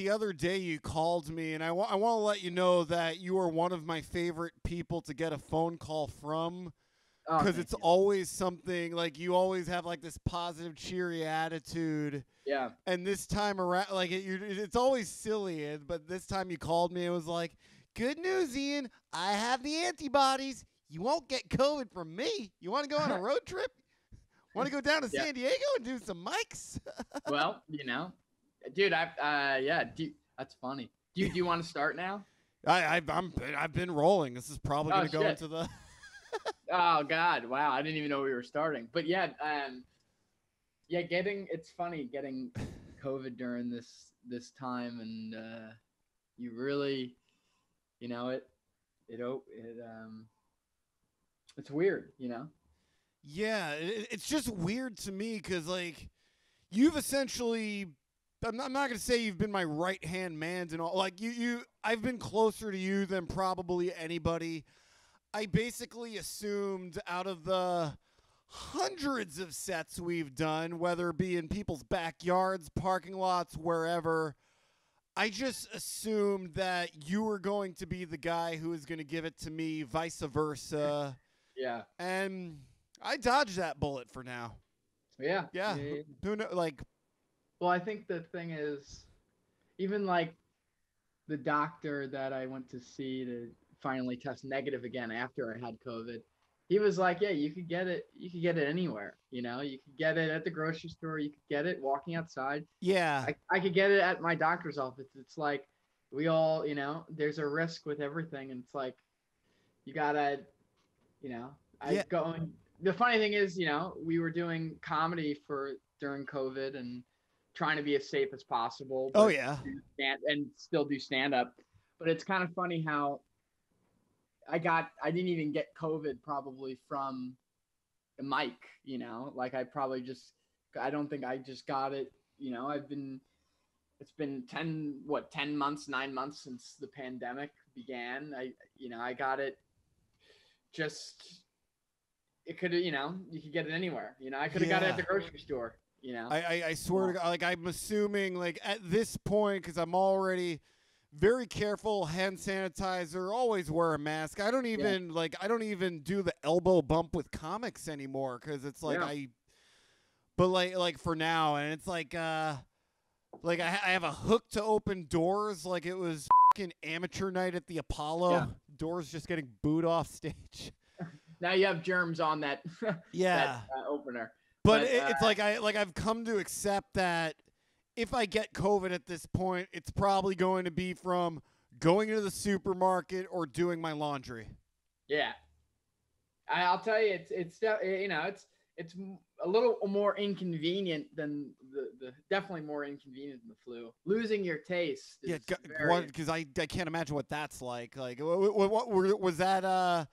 the other day you called me, and I want to let you know that you are one of my favorite people to get a phone call from, Oh, because thank it's you. always something like you always have like this positive, cheery attitude. Yeah. And this time around, like it's always silly, but this time you called me, it was like, "Good news, Ian. I have the antibodies. You won't get COVID from me. You want to go on a road trip? Want to go down to Yeah. San Diego and do some mics?" Well, dude, that's funny. Do you want to start now? I've been rolling. This is probably Oh gonna go shit. into the. Oh God. Wow. I didn't even know we were starting. But yeah, yeah, it's funny getting COVID during this time, and you really, you know, it's weird, Yeah, it's just weird to me because like you've essentially. I'm not gonna say you've been my right hand man and all. Like I've been closer to you than probably anybody. I basically assumed out of the hundreds of sets we've done, whether it be in people's backyards, parking lots, wherever, I just assumed that you were going to be the guy who was going to give it to me, vice versa. Yeah. And I dodged that bullet for now. Yeah. Yeah. Yeah. Yeah. Who know, like, Well, I think the thing is, even like the doctor that I went to see to finally test negative again after I had COVID, he was like, "Yeah, you could get it. You could get it anywhere. You could get it at the grocery store. You could get it walking outside. yeah. I could get it at my doctor's office." It's like we all, there's a risk with everything, and it's like you gotta, I Yeah. go. The funny thing is, we were doing comedy for during COVID and trying to be as safe as possible, Oh, but yeah. and still do stand up. But it's kind of funny how I didn't even get COVID probably from the mic, like I don't think I just got it, it's been 10 months, 9 months since the pandemic began. I got it just, it could, you could get it anywhere, I could have got it at Yeah. the grocery store, I swear to God, like I'm assuming like at this point because I'm already very careful, hand sanitizer, always wear a mask. Yeah. I don't even do the elbow bump with comics anymore because it's like Yeah. but like for now, and it's like I have a hook to open doors like it was fucking amateur night at the Apollo. Yeah. Doors just getting booed off stage. Now you have germs on that, Yeah. that opener. But But it's like I've come to accept that if I get COVID at this point, it's probably going to be from going into the supermarket or doing my laundry. yeah, I'll tell you, it's a little more inconvenient than the definitely more inconvenient than the flu. Losing your taste Yeah, is very. because I can't imagine what that's like. Like, was that? I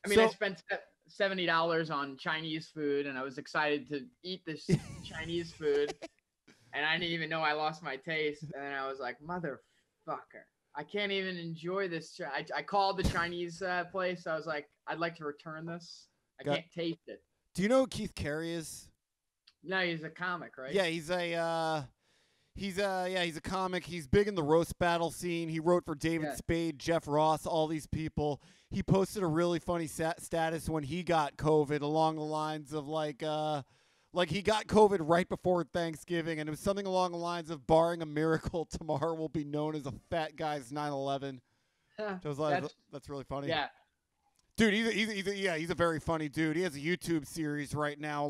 mean, I spent $70 on Chinese food, and I was excited to eat this Chinese food, and I didn't even know I lost my taste. And then I was like, motherfucker, I can't even enjoy this. I called the Chinese place. I was like, I'd like to return this. I Got- can't taste it. Do you know who Keith Carey is? No, he's a comic, right? Yeah, he's a comic. He's big in the roast battle scene. He wrote for David Yeah. Spade, Jeff Ross, all these people. He posted a really funny status when he got COVID along the lines of like he got COVID right before Thanksgiving, and it was something along the lines of barring a miracle, tomorrow will be known as a fat guy's 9/11. So I was like, that's really funny. Yeah. Dude, he's a very funny dude. He has a YouTube series right now,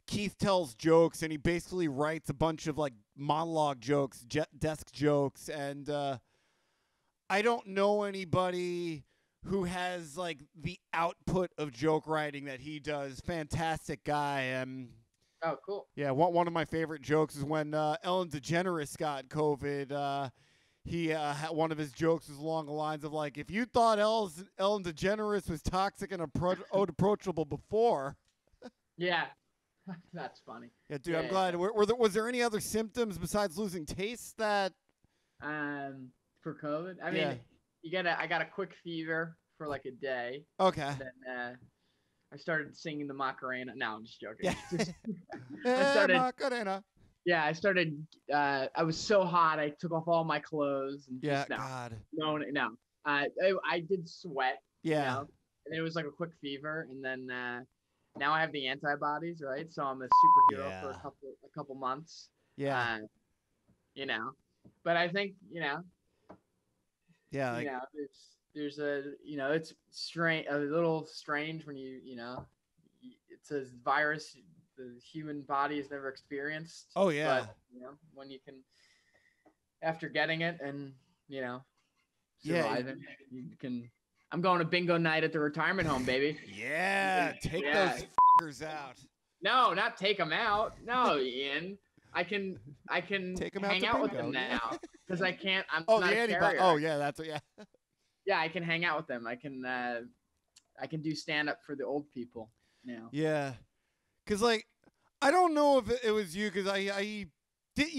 Keith tells jokes, and he basically writes a bunch of like monologue jokes, desk jokes, and I don't know anybody who has like the output of joke writing that he does. Fantastic guy. Oh, cool. Yeah, one of my favorite jokes is when Ellen DeGeneres got COVID. One of his jokes was along the lines of like, if you thought Ellen DeGeneres was toxic and unapproachable before. Yeah. That's funny. Yeah, dude, Yeah, I'm glad. Was there any other symptoms besides losing taste that? For COVID, I mean, I got a quick fever for like a day. Okay. Then I started singing the Macarena. No, I'm just joking. Yeah. I started. Macarena. Yeah, I started. I was so hot, I took off all my clothes and Yeah, just no, God. no. I did sweat, Yeah. and it was like a quick fever, and then now I have the antibodies, right? So I'm a superhero for Yeah. a couple months. Yeah. Uh, you know, but I think Yeah, like there's a it's strange, a little strange when it's a virus the human body has never experienced, oh yeah. but when you can, after getting it and you know Yeah. surviving, you can. I'm going to bingo night at the retirement home, baby. Yeah, take Yeah. those fuckers out. No, not take them out. No, Ian. I can Take them out hang to out with bingo. them Yeah. now because I can't. I'm Oh, not the a antibody. carrier. Oh, yeah, that's what. Yeah. Yeah, I can hang out with them. I can do stand up for the old people now. Yeah, cause like I don't know if it was you, cause I did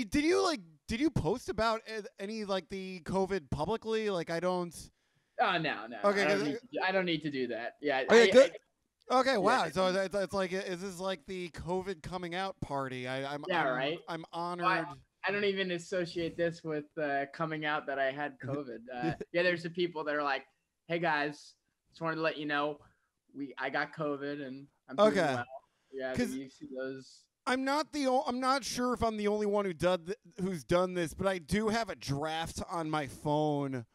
you post about any like the COVID publicly? Like I don't. Oh no. Okay, I don't need to do that. Yeah. okay, good. Okay, wow. Yeah. So it's like, is this like the COVID coming out party? I'm Right. I'm honored. I don't even associate this with coming out that I had COVID. Yeah, there's some people that are like, "Hey guys, just wanted to let you know, I got COVID and I'm doing Okay. well." Yeah, 'Cause you see those. I'm not sure if I'm the only one who's done this, but I do have a draft on my phone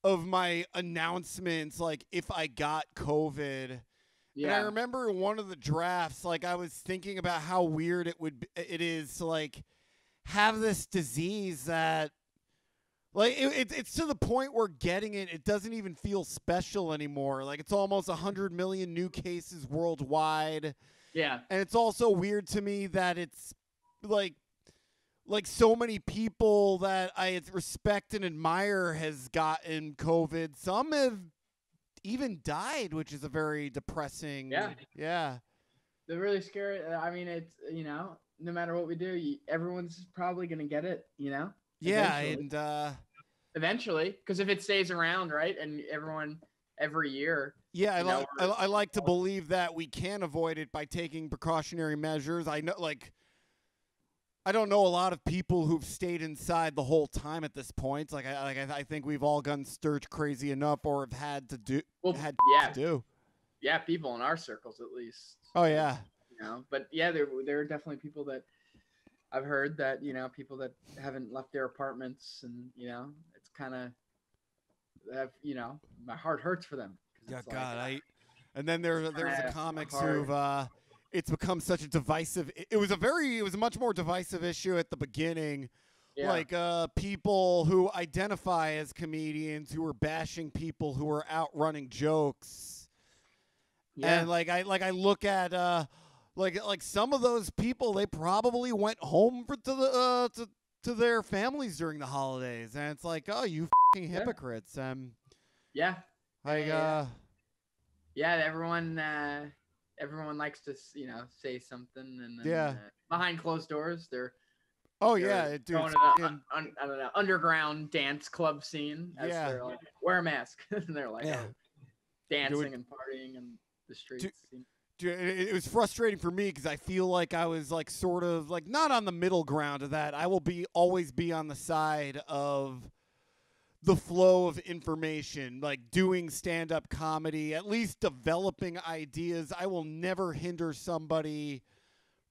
of my announcements, like if I got COVID. Yeah. And I remember one of the drafts, like I was thinking about how weird it is to like have this disease that, like it's to the point where getting it doesn't even feel special anymore. Like it's almost 100 million new cases worldwide. Yeah. And it's also weird to me that it's like so many people that I respect and admire has gotten COVID. Some have even died, which is a very depressing. Yeah. They're really scary. I mean, it's no matter what we do, everyone's probably gonna get it. Yeah, Eventually. and Eventually, because if it stays around, right, and everyone every year. Yeah, I like to believe that we can avoid it by taking precautionary measures. I know, like, I don't know a lot of people who've stayed inside the whole time at this point. Like, I think we've all gone stir crazy enough, or have had to do to do. Yeah, people in our circles at least. Oh yeah. But yeah, there are definitely people that I've heard that people that haven't left their apartments, and it's kind of my heart hurts for them. Yeah, God, and then there's the comics who've it's become such a divisive. It was a much more divisive issue at the beginning. Yeah. Like people who identify as comedians who were bashing people who were out running jokes. Yeah. And I look at like some of those people, they probably went home to their families during the holidays, and it's like, oh, you fucking hypocrites. Yeah. Yeah, everyone likes to say something, and then, behind closed doors they're dude, going to the I don't know, underground dance club scene. They're like, wear a mask, and they're like dancing and partying in the streets. Dude, it was frustrating for me because I feel like I was like sort of like not on the middle ground of that. I will always be on the side of the flow of information, like doing stand-up comedy, at least developing ideas. I will never hinder somebody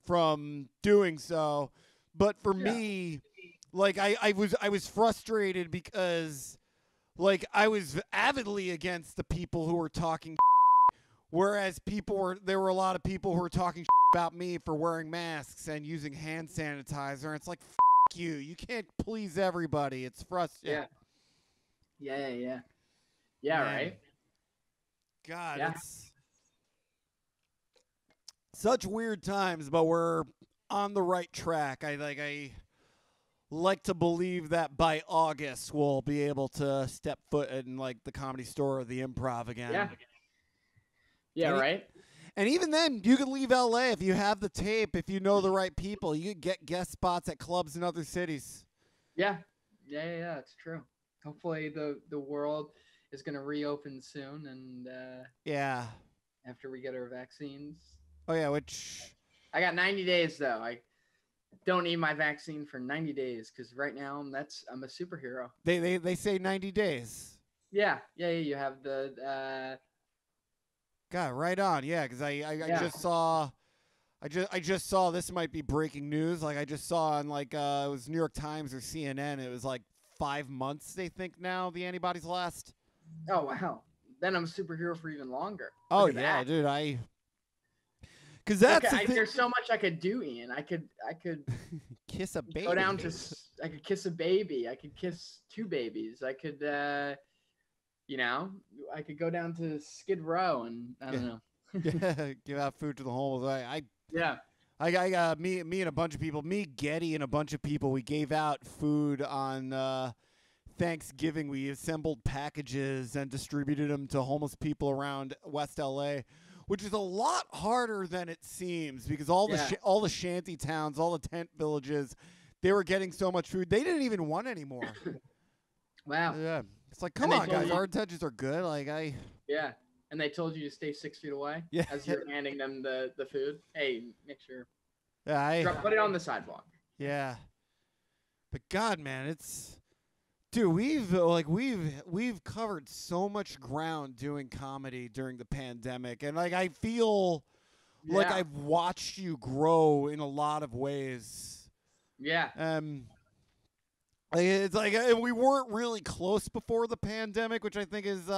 from doing so. But for me, like I was frustrated because like I was avidly against the people who were talking whereas there were a lot of people who were talking about me for wearing masks and using hand sanitizer. And it's like, you. You can't please everybody. It's frustrating. Yeah, Man. Right. God, it's such weird times, but we're on the right track. I like to believe that by August we'll be able to step foot in like the Comedy Store or the Improv again. Yeah, right. And even then, you can leave LA if you have the tape, if you know the right people. You can get guest spots at clubs in other cities. Yeah, it's true. Hopefully the world is going to reopen soon, and after we get our vaccines. Oh yeah, which I got 90 days though. don't need my vaccine for 90 days because right now I'm a superhero. They say 90 days. Yeah. You have the God, right on. Yeah, because I just saw. I just saw, this might be breaking news. Like I just saw on like it was New York Times or CNN. It was like 5 months they think now the antibodies last. oh wow. Then I'm a superhero for even longer. Oh Look at yeah, that. dude. Because that's the thing. There's so much I could do, Ian. I could Kiss a baby. go down to. I could kiss a baby. I could kiss two babies. I could, you know, I could go down to Skid Row and I don't know. Yeah, give out food to the homeless. Yeah. Me and a bunch of people, me, Getty, and a bunch of people, we gave out food on Thanksgiving. We assembled packages and distributed them to homeless people around West LA, which is a lot harder than it seems because all the shanty towns, all the tent villages, they were getting so much food they didn't even want anymore. Wow. Yeah, it's like, come on, guys, our intentions are good. Yeah. And they told you to stay 6 feet away as you're handing them the food. Hey, make sure. Yeah, put it on the sidewalk. Yeah. But God, man, dude, we've covered so much ground doing comedy during the pandemic, and like I feel like I've watched you grow in a lot of ways. Yeah. It's like we weren't really close before the pandemic, which I think is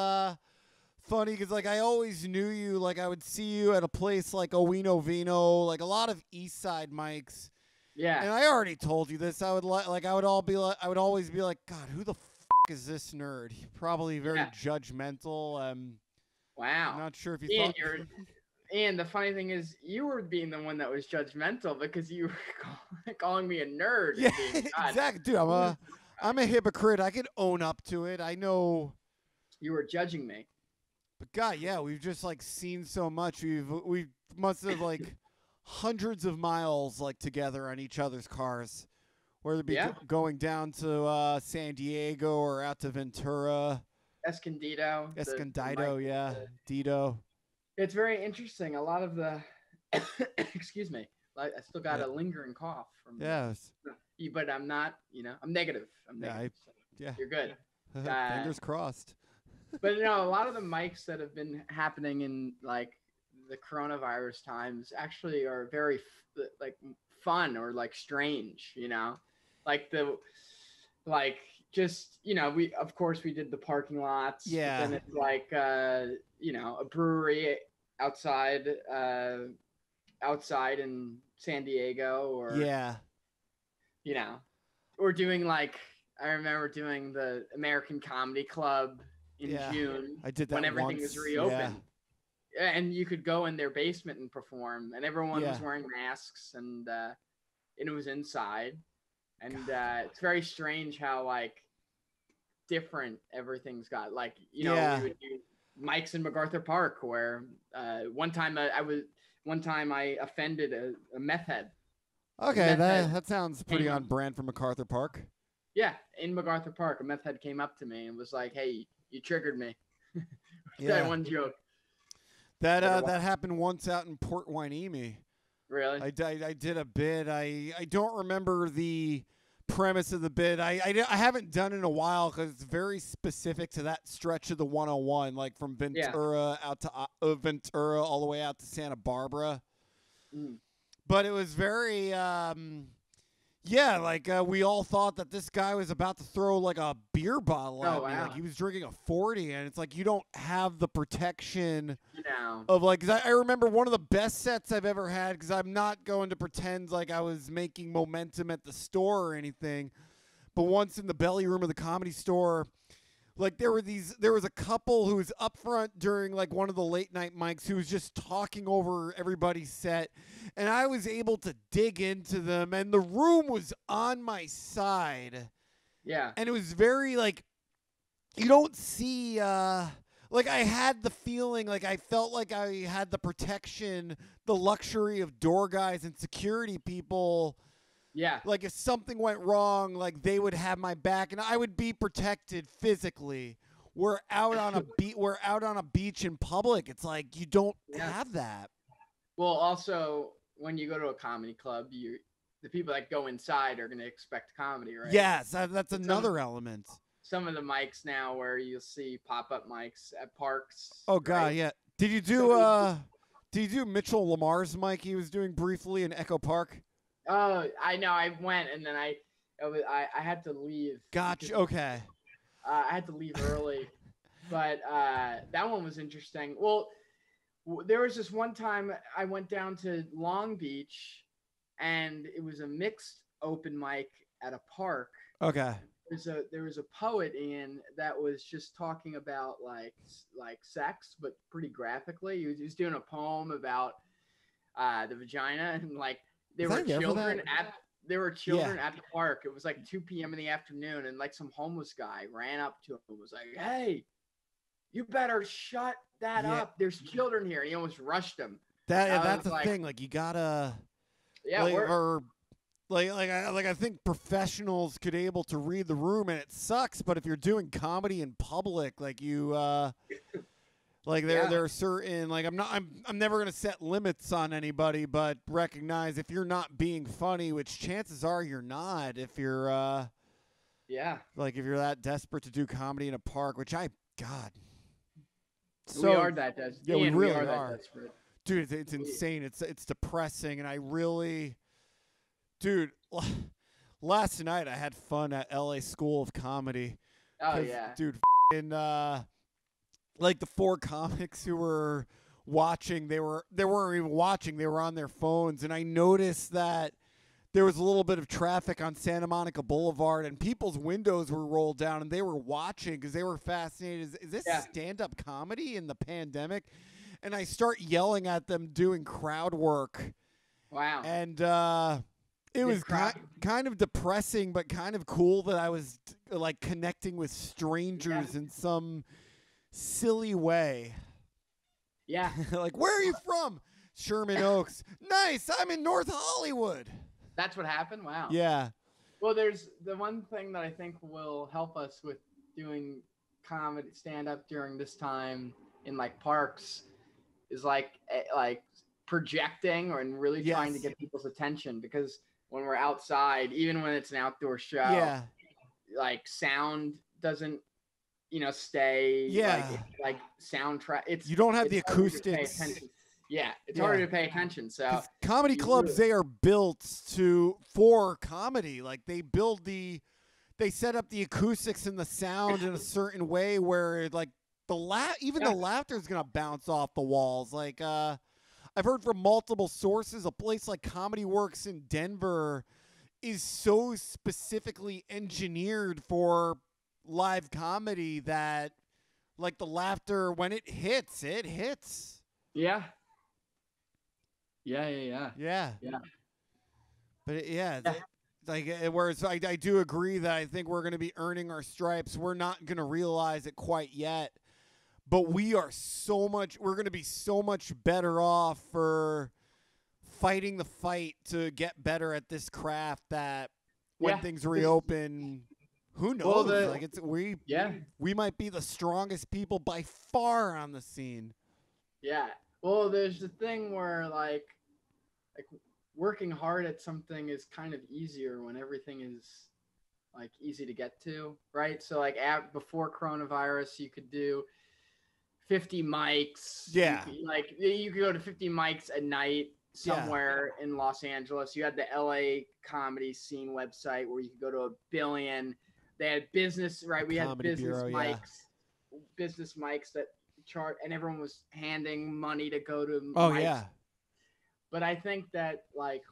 funny because like I always knew you. Like I would see you at a place like Owino Vino, like a lot of East Side mics. Yeah. And I already told you this. I would always be like, God, who the is this nerd? He's probably very judgmental. Wow. I'm not sure if you Ian, thought. And the funny thing is, you were being the one that was judgmental because you were calling me a nerd. Yeah, exactly, dude. I'm a hypocrite. I can own up to it. I know. You were judging me. But God, yeah, we've just like seen so much. We must have like hundreds of miles like together on each other's cars, whether it be going down to San Diego or out to Ventura. Escondido, Dito. It's very interesting. A lot of the, excuse me, I still got a lingering cough from. Yes. But I'm not. I'm negative. I'm negative. You're good. Fingers crossed. But a lot of the mics that have been happening in like the coronavirus times actually are very like fun or like strange. We of course we did the parking lots. Yeah. And it's like a brewery outside in San Diego or or doing like I remember doing the American Comedy Club in June. I did that when everything once. was reopened. Yeah. And you could go in their basement and perform, and everyone was wearing masks, and it was inside. And it's very strange how like different everything's got. Like we would do mics in MacArthur Park, where one time I offended a meth head. Okay, that sounds pretty on brand for MacArthur Park. Yeah, in MacArthur Park, a meth head came up to me and was like, "Hey, you triggered me." That one joke. That happened once out in Port Hueneme. Really? I did a bit. I don't remember the premise of the bit. I haven't done it in a while because it's very specific to that stretch of the 101, like from Ventura out to Ventura all the way out to Santa Barbara. Mm. But it was very, we all thought that this guy was about to throw like a beer bottle at me. Like he was drinking a 40, and it's like you don't have the protection of like. Cause I remember one of the best sets I've ever had because I'm not going to pretend like I was making momentum at the store or anything. But once in the belly room of the Comedy Store, like there was a couple who was up front during like one of the late night mics who was just talking over everybody's set, and I was able to dig into them, and the room was on my side. Yeah. And it was very like you don't see like I had the feeling like I felt like I had the protection, the luxury of door guys and security people. Yeah. Like if something went wrong, like they would have my back and I would be protected physically. We're out on a beach in public. It's like you don't have that. Well, also when you go to a comedy club, the people that go inside are going to expect comedy, right? Yes, that's another element. Some of the mics now where you'll see pop-up mics at parks. Oh God, right? yeah. Did you do Mitchell Lamar's mic he was doing briefly in Echo Park? Oh, I know. I went and then I had to leave. Gotcha. Okay. I had to leave early, but that one was interesting. Well, there was this one time I went down to Long Beach, and it was a mixed open mic at a park. Okay. There was a poet, Ian, that was just talking about like sex, but pretty graphically. He was doing a poem about the vagina, and like there were children at the park. It was like 2 p.m. in the afternoon, and like some homeless guy ran up to him and was like, "Hey, you better shut that up. There's children here." And he almost rushed him. That's the thing. Like you gotta. Yeah. I think professionals could able to read the room, and it sucks. But if you're doing comedy in public, like you, there are certain I'm never gonna set limits on anybody, but recognize if you're not being funny, which chances are you're not. If you're if you're that desperate to do comedy in a park, which God. So, we are that desperate. Yeah, we really are. That desperate. Dude, it's insane. It's depressing, and I really. Dude, last night I had fun at LA School of Comedy. Oh yeah, dude, like the 4 comics who were watching, they weren't even watching. They were on their phones, and I noticed that there was a little bit of traffic on Santa Monica Boulevard, and people's windows were rolled down, and they were watching because they were fascinated. Is this stand-up comedy in the pandemic? And I start yelling at them doing crowd work. Wow. And it was kind of depressing, but kind of cool that I was like connecting with strangers in some silly way. Yeah. Like, where are you from? Sherman Oaks. Nice. I'm in North Hollywood. That's what happened? Wow. Yeah. Well, there's the one thing that I think will help us with doing comedy stand-up during this time in like parks is like projecting and really trying to get people's attention, because when we're outside, even when it's an outdoor show, like sound doesn't, stay. Like soundtrack. You don't have the acoustics. Yeah, it's harder to pay attention. So comedy clubs, they are built for comedy. Like they set up the acoustics and the sound in a certain way where like the laughter is gonna bounce off the walls. Like I've heard from multiple sources, a place like Comedy Works in Denver is so specifically engineered for live comedy that, like, the laughter, when it hits, it hits. Yeah. But whereas I do agree that I think we're going to be earning our stripes. We're not going to realize it quite yet. But we're going to be so much better off for fighting the fight to get better at this craft that when things reopen, who knows? Well, we might be the strongest people by far on the scene. Yeah. Well, there's the thing where like working hard at something is kind of easier when everything is like easy to get to, right? So like before coronavirus, you could do 50 mics. Yeah. You could go to 50 mics at night somewhere in Los Angeles. You had the LA comedy scene website where you could go to 1 billion. They had business, right? We had business mics that chart, and everyone was handing money to go to mics. Yeah. But I think that like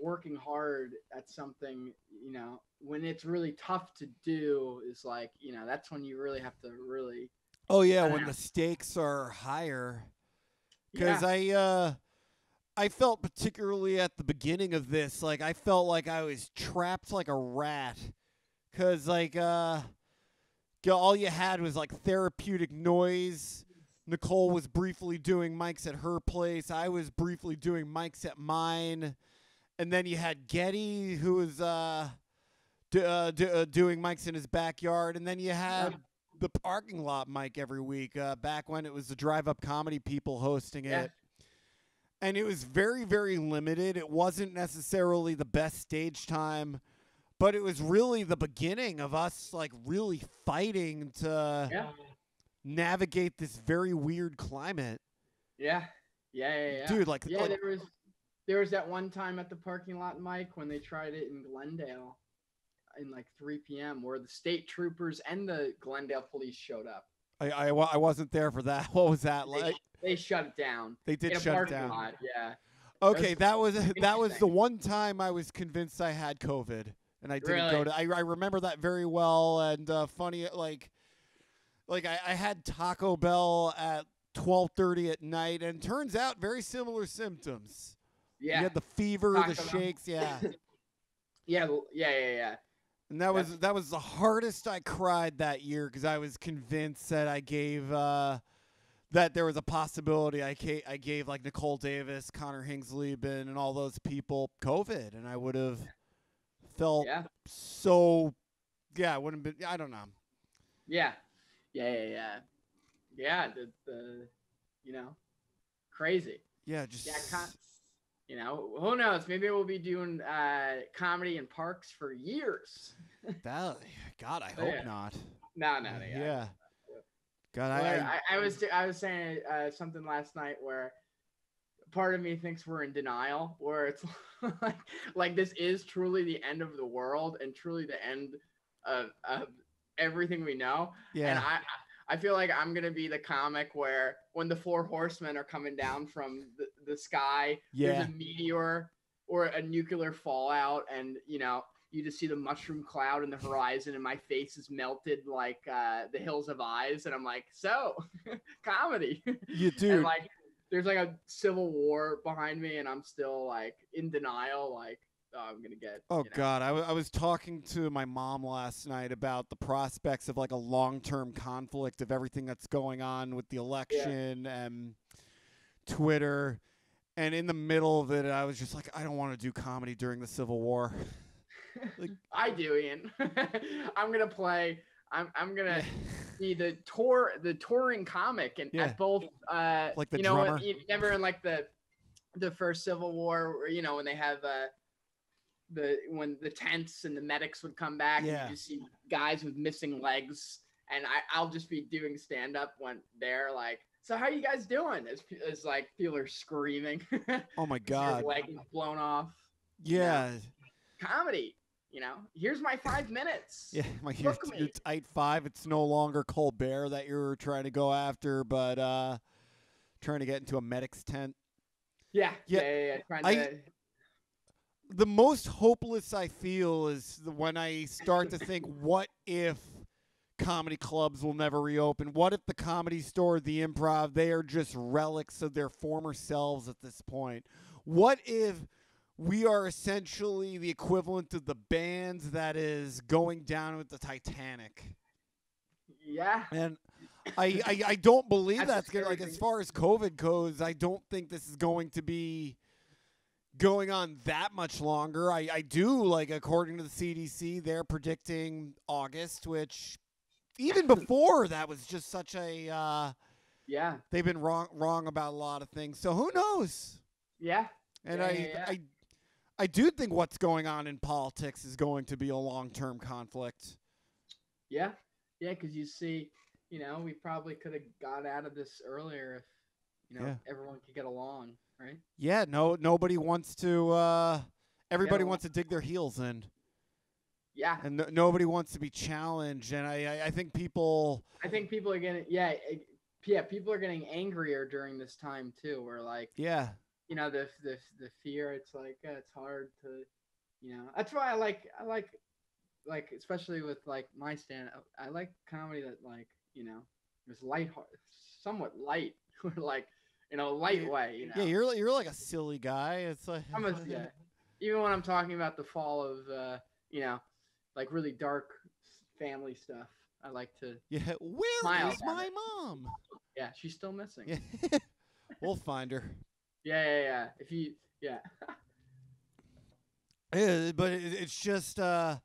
working hard at something, when it's really tough to do is like, that's when you really have to really. Oh yeah, when the stakes are higher. Because I felt particularly at the beginning of this, like I felt like I was trapped like a rat. Because like all you had was like therapeutic noise. Nicole was briefly doing mics at her place. I was briefly doing mics at mine. And then you had Getty, who was doing mics in his backyard. And then you had the parking lot mic every week, back when it was the Drive Up Comedy people hosting it. and it was very, very limited. It wasn't necessarily the best stage time, but it was really the beginning of us like really fighting to navigate this very weird climate. Yeah. Dude, like, yeah, there was that one time at the parking lot, Mike, when they tried it in Glendale in like 3 p.m. where the state troopers and the Glendale police showed up. I wasn't there for that. What was that like? They shut it down. They did in a shut it parking down. lot, yeah. Okay, that was the one time I was convinced I had COVID, and I didn't go to. I remember that very well, and funny like I had Taco Bell at 12:30 at night, and turns out very similar symptoms. Yeah, you had the fever, Taco the Bell. shakes, yeah. Yeah. And that was the hardest I cried that year because I was convinced that I gave that there was a possibility I gave like Nicole Davis, Connor Hingslieben, and all those people COVID, and I would have felt so. Yeah, it wouldn't have been. I don't know. Yeah. The crazy. Yeah, just. Who knows? Maybe we'll be doing comedy in parks for years. God, I hope not. No. Yeah. God, I was saying something last night where part of me thinks we're in denial, where it's like this is truly the end of the world and truly the end of everything we know. Yeah. And I feel like I'm going to be the comic where when the 4 horsemen are coming down from the sky, there's a meteor or a nuclear fallout, and, you just see the mushroom cloud in the horizon, and my face is melted like the Hills of Eyes, and I'm like, so, comedy. You do. And, like, there's, like, a civil war behind me, and I'm still, like, in denial, like, I'm going to get... God, I was talking to my mom last night about the prospects of, like, a long-term conflict of everything that's going on with the election and Twitter, and in the middle of it, I was just like, I don't want to do comedy during the Civil War. Like, I do, Ian. I'm gonna play. I'm gonna be the touring comic, and at both. Like the drummer. Remember in like the first Civil War, where, when they have when the tents and the medics would come back, and you see guys with missing legs, and I'll just be doing stand up when they're like, so how you guys doing? As like people are screaming. Oh my God. Their leg blown off. Yeah. Comedy. Here's my 5 minutes. Yeah, your tight 5. It's no longer Colbert that you're trying to go after, but trying to get into a medic's tent. Yeah. The most hopeless I feel is when I start to think, what if comedy clubs will never reopen? What if the Comedy Store, the Improv, they are just relics of their former selves at this point? What if we are essentially the equivalent of the band that is going down with the Titanic? Yeah. And I don't believe that's going to, like, as far as COVID goes, I don't think this is going to be going on that much longer. I do, like, according to the CDC, they're predicting August, which even before that was just such a, they've been wrong about a lot of things. So who knows? Yeah. And I do think what's going on in politics is going to be a long-term conflict. Yeah, because you see, we probably could have got out of this earlier if, everyone could get along, right? Yeah, nobody wants to, everybody wants to dig their heels in. Yeah. And nobody wants to be challenged, and I think people... I think people are getting, people are getting angrier during this time, too, where, like... Yeah. The fear, it's like it's hard to, that's why I like especially with like my stand, I like comedy that, like, is somewhat light, like, light way, Yeah, you're like a silly guy. It's like even when I'm talking about the fall of like really dark family stuff, I like to where is my mom? Yeah, she's still missing. Yeah. We'll find her. Yeah. If you, But it's just, I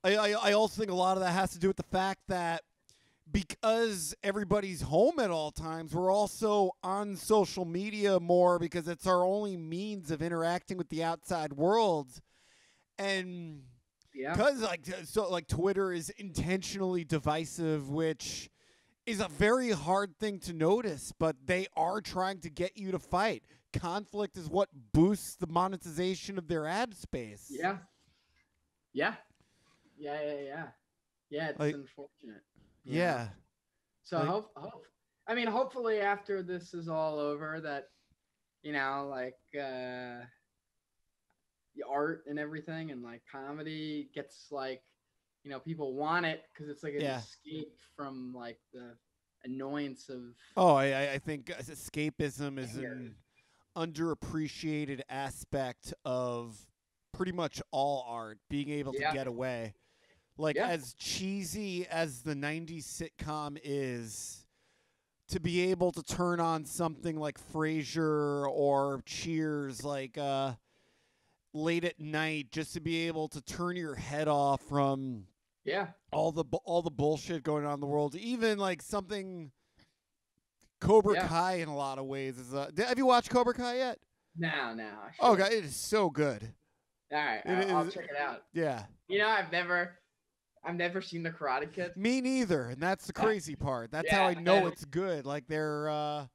also think a lot of that has to do with the fact that because everybody's home at all times, we're also on social media more because it's our only means of interacting with the outside world. And because Twitter is intentionally divisive, which is a very hard thing to notice, but they are trying to get you to fight. Conflict is what boosts the monetization of their ad space. Yeah. It's unfortunate. Yeah. So hopefully after this is all over, that the art and everything and like comedy gets people want it because it's like an escape from like the annoyance of. I think escapism is an underappreciated aspect of pretty much all art, being able to get away. As cheesy as the 90s sitcom is, to be able to turn on something like Frasier or Cheers late at night, just to be able to turn your head off from all the bullshit going on in the world. Even like something Cobra Kai in a lot of ways is. Have you watched Cobra Kai yet? No. Oh god, it is so good. All right, I'll check it out. Yeah. I've never seen the Karate Kid. Me neither, and that's the crazy part. That's how I know it's good. Like they're I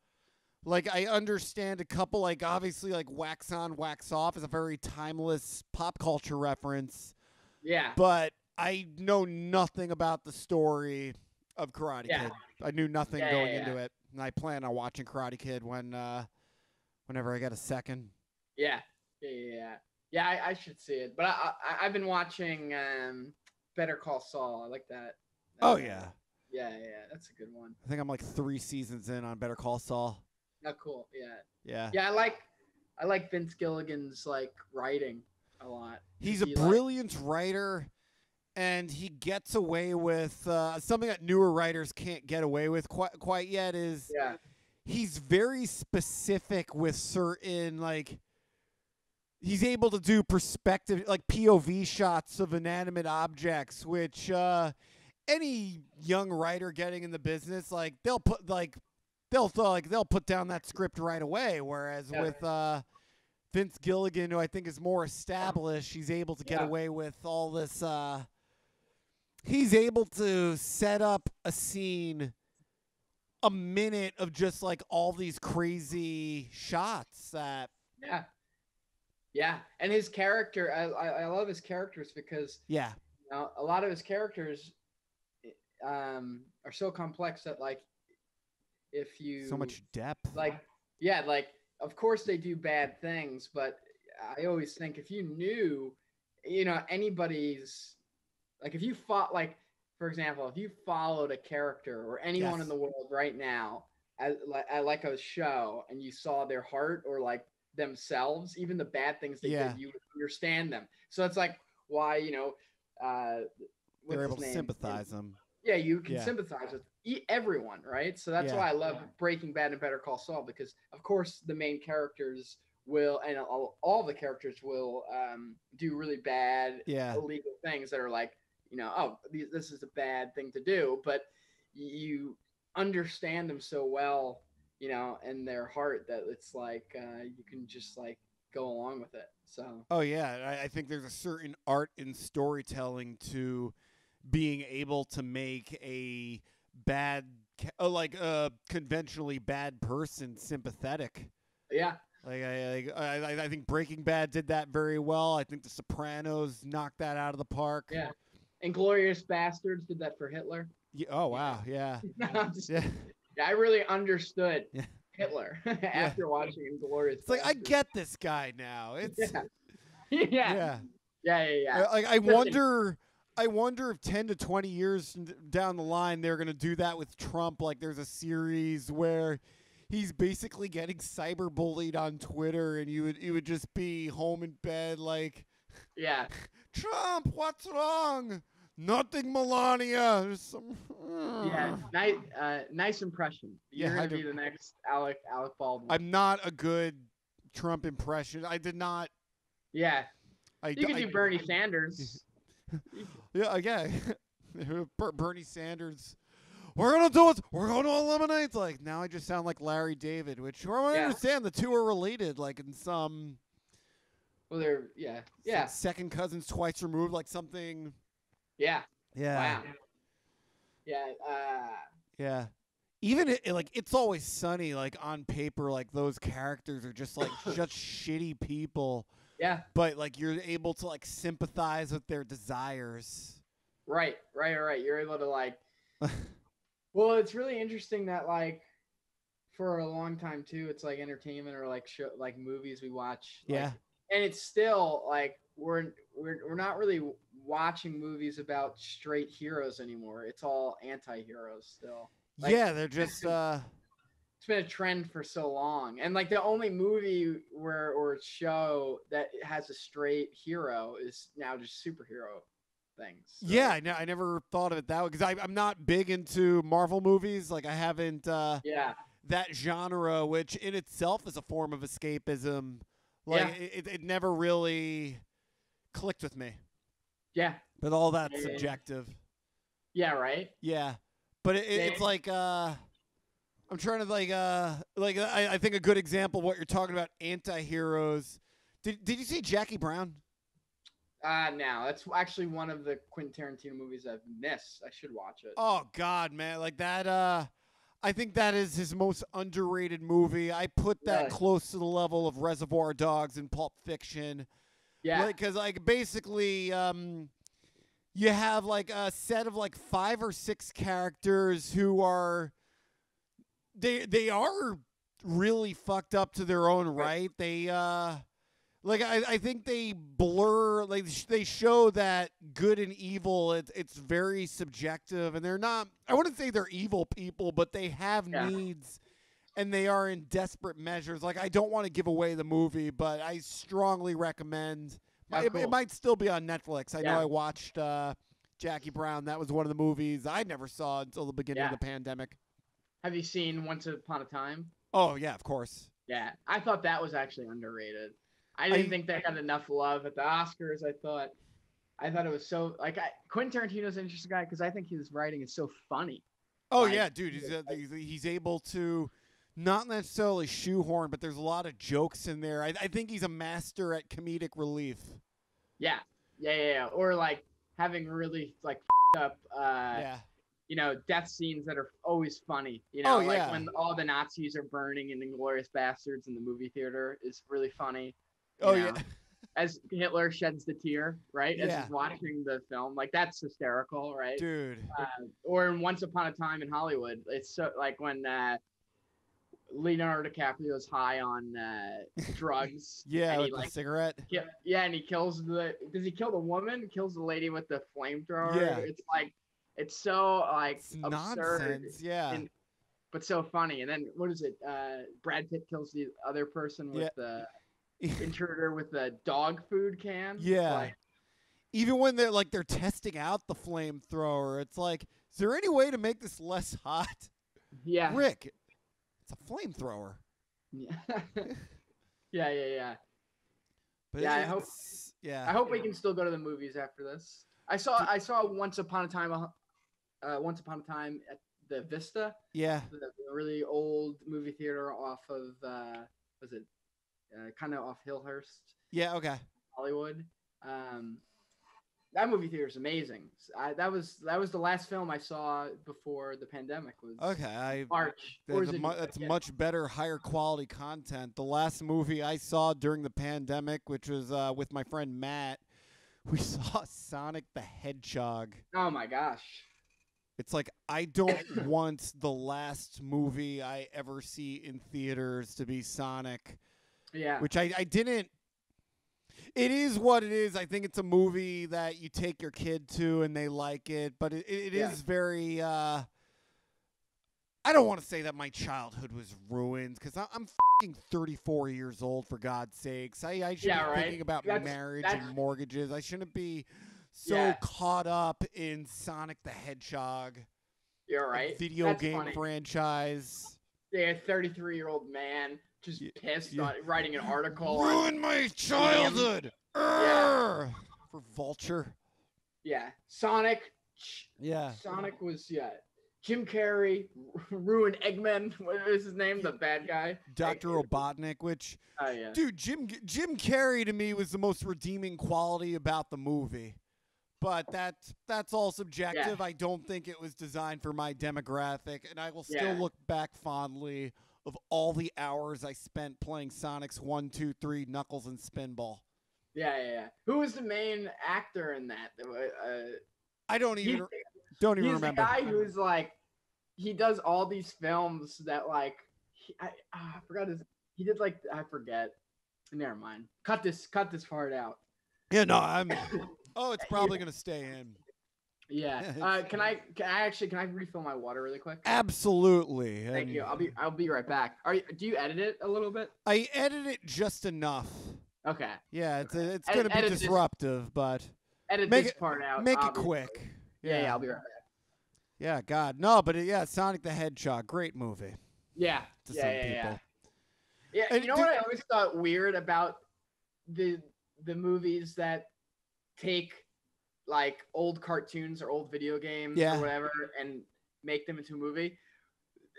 understand a couple, obviously Wax On, Wax Off is a very timeless pop culture reference. Yeah. But I know nothing about the story of Karate Kid. I knew nothing going into it. And I plan on watching Karate Kid whenever I get a second. Yeah, I should see it. But I've been watching Better Call Saul. I like that. Oh, yeah. Yeah, that's a good one. I think I'm 3 seasons in on Better Call Saul. Oh, cool. Yeah. Yeah, I like Vince Gilligan's writing a lot. He's a brilliant writer, and he gets away with something that newer writers can't get away with quite yet is he's very specific with certain he's able to do perspective, POV shots of inanimate objects, which any young writer getting in the business, they'll put down that script right away. Whereas with Vince Gilligan, who I think is more established, he's able to get away with all this. He's able to set up a scene a minute of just all these crazy shots that. Yeah, and his character, I love his characters because a lot of his characters are so complex that if you so much depth, of course they do bad things, but I always think if you knew, anybody's if you fought for example, if you followed a character or anyone in the world right now at a show and you saw their heart or themselves, even the bad things they did, you would understand them. So it's why they're able to sympathize them. Yeah, you can sympathize with everyone, right? So that's why I love Breaking Bad and Better Call Saul, because of course the main characters will, and all the characters will do really bad illegal things that are this is a bad thing to do, but you understand them so well, in their heart, that it's you can just go along with it. So. Oh yeah, I think there's a certain art in storytelling to being able to make a bad, a conventionally bad person sympathetic. Yeah. I think Breaking Bad did that very well. I think The Sopranos knocked that out of the park. Yeah. Inglourious Bastards did that for Hitler. Yeah, oh wow, yeah. I really understood Hitler after watching Inglourious. It's I get this guy now. It's yeah. I wonder if 10 to 20 years down the line they're gonna do that with Trump. There's a series where he's basically getting cyberbullied on Twitter, and you would just be home in bed Trump, what's wrong? Nothing, Melania. There's some. Nice impression. You're gonna be the next Alec Baldwin. I'm not a good Trump impression. I did not. Yeah. You can do Bernie Sanders. Yeah. Bernie Sanders. we're gonna do it. We're going to eliminate. It's like now I just sound like Larry David, which I understand the two are related, like in some. Well, they're like second cousins twice removed, like something. Yeah. Yeah. Wow. Yeah. Yeah. Even like It's Always Sunny, like on paper, like those characters are just like just shitty people. Yeah. But like you're able to like sympathize with their desires. Right. You're able to like. Well, it's really interesting that like for a long time too, it's like entertainment or like like movies we watch. Like, yeah. And it's still like we're not really watching movies about straight heroes anymore. It's all anti-heroes still. Like, yeah, they're just it's been a trend for so long. And like the only movie or show that has a straight hero is now just superhero things. So. Yeah, I never thought of it that way because I'm not big into Marvel movies. Like I haven't that genre, which in itself is a form of escapism. Like it never really clicked with me. Yeah. But all that's subjective. Yeah, right? Yeah. But it's like I'm trying to I think a good example of what you're talking about, anti-heroes. Did you see Jackie Brown? No. That's actually one of the Quentin Tarantino movies I've missed. I should watch it. Oh God, man. Like that I think that is his most underrated movie. I put that close to the level of Reservoir Dogs and Pulp Fiction. Yeah. Because basically you have like a set of like 5 or 6 characters who are they are really fucked up to their own right. They I think they blur, like they show that good and evil, it's very subjective, and they're not, I wouldn't say they're evil people, but they have needs and they are in desperate measures. Like I don't want to give away the movie, but I strongly recommend. It might still be on Netflix. I know I watched Jackie Brown. That was one of the movies I never saw until the beginning of the pandemic. Have you seen Once Upon a Time? Oh yeah, of course. Yeah, I thought that was actually underrated. I didn't think that got enough love at the Oscars. I thought it was so like Quentin Tarantino's an interesting guy because I think his writing is so funny. Oh yeah, dude, he's able to not necessarily shoehorn, but there's a lot of jokes in there. I think he's a master at comedic relief. Yeah. Or like having really like up death scenes that are always funny. Like when all the Nazis are burning in Inglourious Bastards in the movie theater is really funny. As Hitler sheds the tear, right? As he's watching the film, like that's hysterical, right? Dude. Or in Once Upon a Time in Hollywood, it's so like when Leonardo DiCaprio's high on drugs. With the cigarette. And he kills does he kill the woman? Kills the lady with the flamethrower. Yeah. It's like it's so like it's absurd. Nonsense. Yeah. But so funny. And then what is it? Brad Pitt kills the other person with the intruder with the dog food can. Yeah. Even when they're testing out the flamethrower, it's like, is there any way to make this less hot? Yeah. Rick, it's a flamethrower. Yeah. Yeah. But I hope we can still go to the movies after this. I saw Once Upon a Time at the Vista. Yeah. The really old movie theater off of was it kind of off Hillhurst? Yeah, okay. Hollywood. That movie theater is amazing. That was the last film I saw before the pandemic was. Okay, March. That's much better, higher quality content. The last movie I saw during the pandemic, which was with my friend Matt, we saw Sonic the Hedgehog. Oh my gosh. It's like I don't want the last movie I ever see in theaters to be Sonic. Yeah. Which I didn't. It is what it is. I think it's a movie that you take your kid to and they like it, but it is very. I don't want to say that my childhood was ruined because I'm fucking 34 years old, for God's sakes. I should be thinking about marriage and mortgages. I shouldn't be so caught up in Sonic the Hedgehog. You're right. Video game franchise. Yeah, 33-year-old man. Just pissed on writing an article. Ruined my childhood. For Vulture. Yeah. Sonic. Yeah. Sonic was Jim Carrey ruined Eggman. What is his name? The bad guy. Dr. Robotnik, which, Oh yeah. dude, Jim Carrey to me was the most redeeming quality about the movie. But that's all subjective. Yeah. I don't think it was designed for my demographic, and I will still Yeah. look back fondly of all the hours I spent playing Sonic's 1, 2, 3, Knuckles, and Spinball. Yeah. Who was the main actor in that? I don't even He's remember. the guy who's like, he does all these films that like, I forgot his. He did like, I forget. Never mind. Cut this part out. Yeah, no, I'm. Oh, it's probably gonna stay in. Yeah. Can I refill my water really quick? Absolutely. Thank you. I'll be right back. Do you edit it a little bit? I edit it just enough. Okay. Yeah, it's gonna be disruptive, but edit this part out. Make it quick. Yeah, I'll be right back. Yeah, God, no, but Sonic the Hedgehog, great movie. Yeah. To some people. Yeah. And you know what I always thought weird about the movies that take like old cartoons or old video games or whatever and make them into a movie.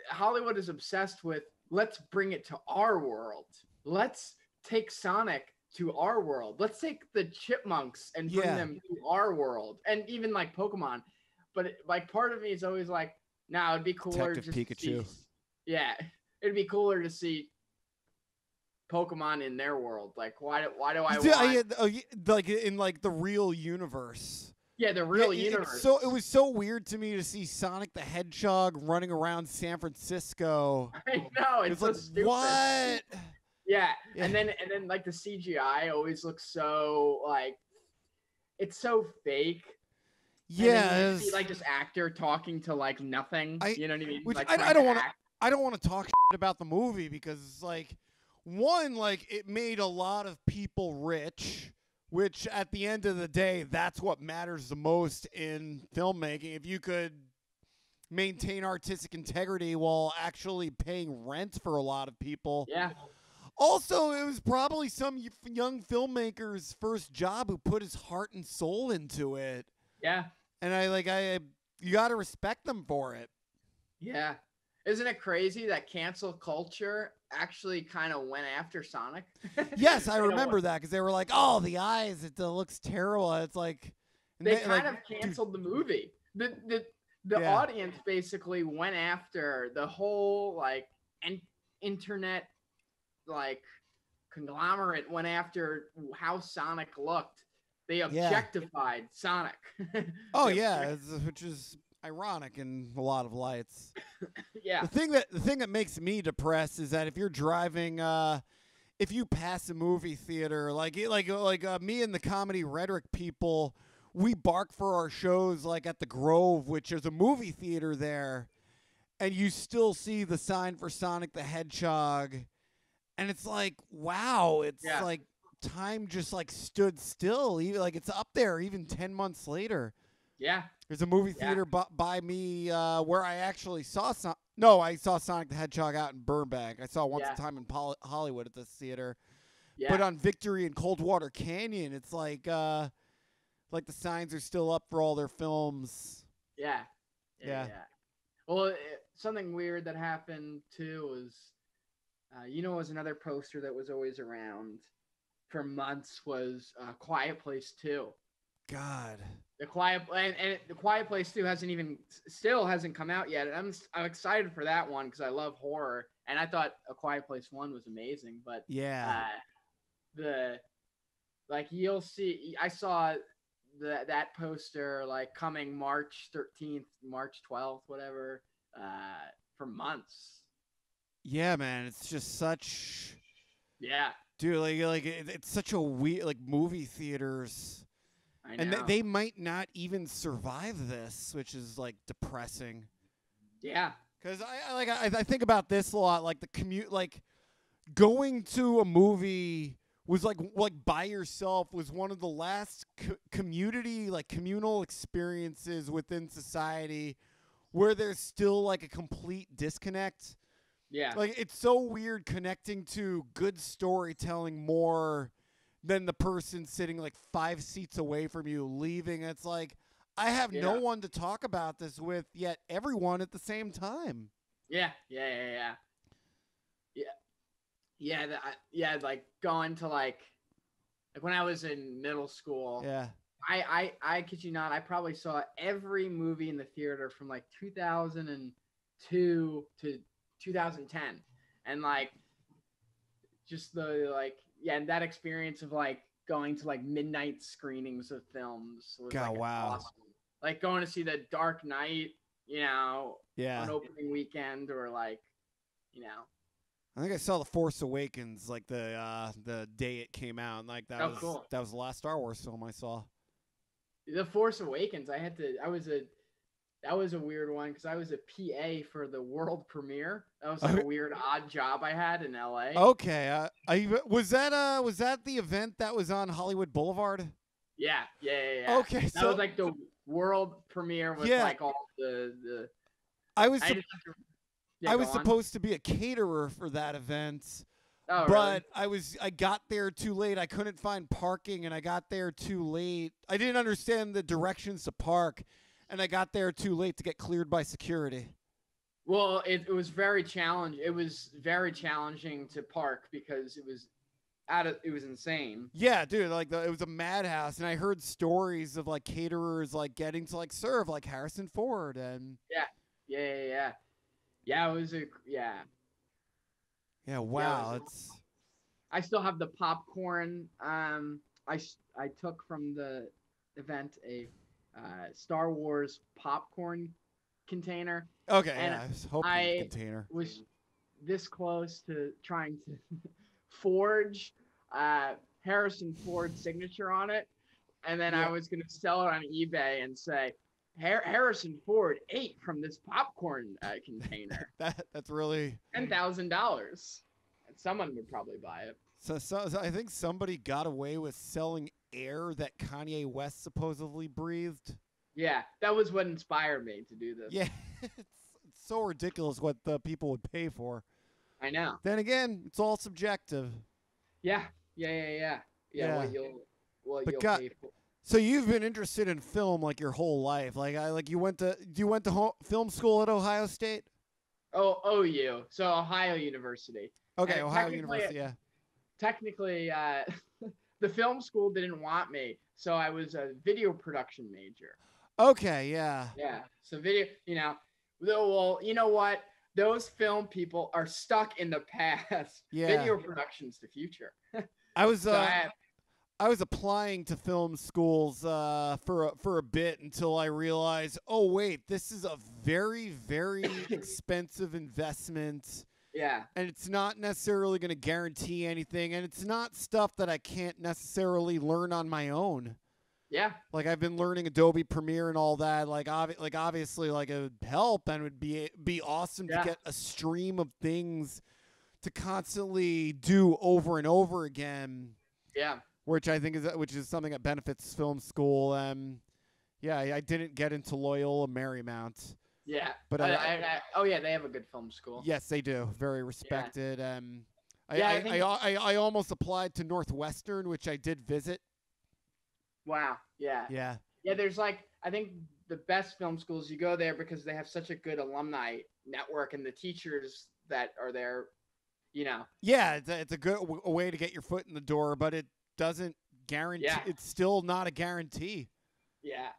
Hollywood is obsessed with, let's bring it to our world. Let's take Sonic to our world. Let's take the chipmunks and bring them to our world. And even like Pokemon. But like part of me is always like, nah, it'd be cooler Detective just Pikachu. It'd be cooler to see Pokemon in their world. Like, why do I want? Like in like the real universe. Yeah, the real universe. So it was so weird to me to see Sonic the Hedgehog running around San Francisco. I know, it's so like, stupid. What? Yeah, and then like the CGI always looks so like, it's so fake. Yeah, you see, like this actor talking to like nothing. You know what I mean? Which like, I don't want to talk shit about the movie because like, one, like it made a lot of people rich, which at the end of the day, that's what matters the most in filmmaking. If you could maintain artistic integrity while actually paying rent for a lot of people. Yeah. Also, it was probably some young filmmaker's first job who put his heart and soul into it. Yeah. And you got to respect them for it. Yeah. Isn't it crazy that cancel culture actually kind of went after Sonic? Yes, I remember that because they were like, "Oh, the eyes, it looks terrible." It's like they kind of canceled the movie. The audience basically went after the whole like internet like conglomerate went after how Sonic looked. They objectified Sonic. Oh yeah, which is ironic in a lot of lights. Yeah. The thing that makes me depressed is that if you're driving, if you pass a movie theater, like me and the Comedy Rhetoric people, we bark for our shows like at the Grove, which is a movie theater there, and you still see the sign for Sonic the Hedgehog, and it's like, wow, it's like time just like stood still. Even like it's up there even 10 months later. Yeah. There's a movie theater by me where I actually saw I saw Sonic the Hedgehog out in Burbank. I saw once a time in Hollywood at this theater. Yeah. But on Victory and Coldwater Canyon, it's like the signs are still up for all their films. Yeah. Well, something weird that happened too was, was another poster that was always around for months was Quiet Place 2. God. The Quiet Place 2 hasn't come out yet. And I'm excited for that one because I love horror, and I thought A Quiet Place 1 was amazing. But you'll see. I saw that poster like coming March 13th, March 12th, whatever, for months. Yeah, man, it's just such. Yeah, dude, it's such a weird movie theaters. I know. And they might not even survive this, which is like depressing. Yeah. Because I think about this a lot, like the commute, like going to a movie was like by yourself was one of the last communal experiences within society where there's still like a complete disconnect. Yeah. Like it's so weird connecting to good storytelling more than the person sitting like 5 seats away from you leaving. It's like, I have no Yeah. one to talk about this with, yet everyone at the same time. Yeah. Yeah. Yeah. Yeah. Yeah. Yeah. Yeah. Like going to like when I was in middle school. Yeah. I kid you not, I probably saw every movie in the theater from like 2002 to 2010. And like just the like yeah, and that experience of like going to like midnight screenings of films was God, like wow. awesome. Like going to see The Dark Knight, Yeah. on opening weekend or like, I think I saw The Force Awakens like the day it came out. And, like that cool. that was the last Star Wars film I saw. The Force Awakens, that was a weird one because I was a PA for the world premiere. That was like a weird odd job I had in LA. Okay, was that the event that was on Hollywood Boulevard? Yeah. Okay, that was like the world premiere with like all the. I was was supposed to be a caterer for that event. Oh, but really? I got there too late. I couldn't find parking, and I got there too late. I didn't understand the directions to park, and I got there too late to get cleared by security. Well, it was very challenging. It was very challenging to park because it was insane. Yeah, dude, like it was a madhouse, and I heard stories of like caterers like getting to like serve like Harrison Ford and Yeah, it was Yeah, wow, I still have the popcorn. I took from the event a Star Wars popcorn container. Okay, and I was hoping container. Was this close to trying to forge Harrison Ford's signature on it, and then I was going to sell it on eBay and say Harrison Ford ate from this popcorn container. That's really $10,000. Someone would probably buy it. So I think somebody got away with selling air that Kanye West supposedly breathed. Yeah, that was what inspired me to do this. Yeah, it's so ridiculous what the people would pay for. I know. Then again, it's all subjective. Yeah. What you'll pay for. So you've been interested in film like your whole life. You went to film school at Ohio State? Oh, OU. So Ohio University. Okay, Ohio University, yeah. Technically, the film school didn't want me, so I was a video production major. Okay, yeah. Yeah. So video, well, you know what? Those film people are stuck in the past. Yeah. Video production's the future. I was applying to film schools for a bit until I realized, oh wait, this is a very, very expensive investment. Yeah. And it's not necessarily going to guarantee anything, and it's not stuff that I can't necessarily learn on my own. Yeah. Like I've been learning Adobe Premiere and all that. Obviously, like it would help and would be awesome to get a stream of things to constantly do over and over again. Yeah. Which is something that benefits film school. Yeah, I didn't get into Loyola Marymount. Yeah. But they have a good film school. Yes, they do. Very respected. Yeah. I almost applied to Northwestern, which I did visit. Wow. Yeah. Yeah. Yeah, there's I think the best film schools, you go there because they have such a good alumni network and the teachers that are there, Yeah, it's a good way to get your foot in the door, but it doesn't guarantee. Yeah. It's still not a guarantee. Yeah.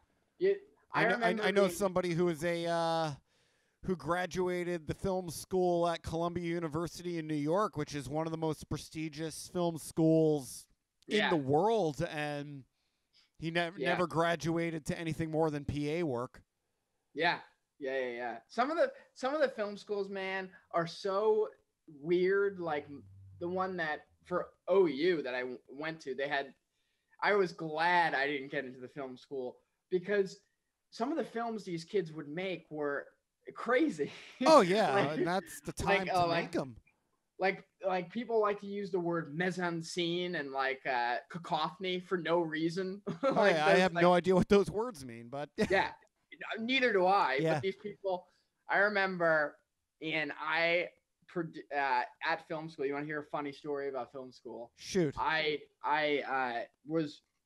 I know somebody who is who graduated the film school at Columbia University in New York, which is one of the most prestigious film schools in the world, and he never graduated to anything more than PA work. Yeah. Some of the film schools, man, are so weird. Like the one that for OU that I went to, I was glad I didn't get into the film school because some of the films these kids would make were crazy. Oh yeah, and that's the time to make them. Like people like to use the word mise-en-scene and cacophony for no reason. I have no idea what those words mean, but yeah, neither do I. Yeah. But these people, I remember, and at film school. You want to hear a funny story about film school? Shoot. I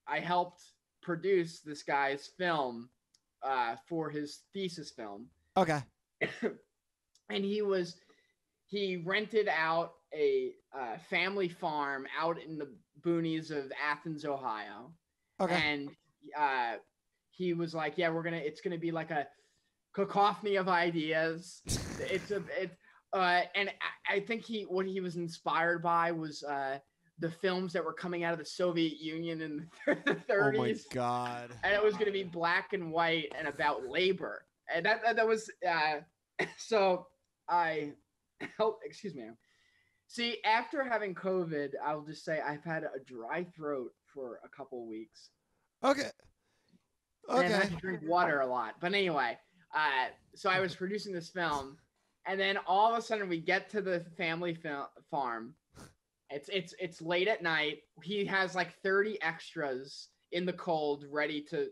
helped produce this guy's film for his thesis film. Okay. And he rented out a family farm out in the boonies of Athens, Ohio. Okay. And he was like, yeah, it's gonna be like a cacophony of ideas. And I think what he was inspired by was the films that were coming out of the Soviet Union in the 30s. Oh my God. And it was going to be black and white and about labor. And that was so I excuse me. See, after having COVID, I'll just say I've had a dry throat for a couple of weeks. Okay. And I had to drink water a lot. But anyway, so I was producing this film, and then all of a sudden we get to the family farm. It's late at night. He has like 30 extras in the cold, ready to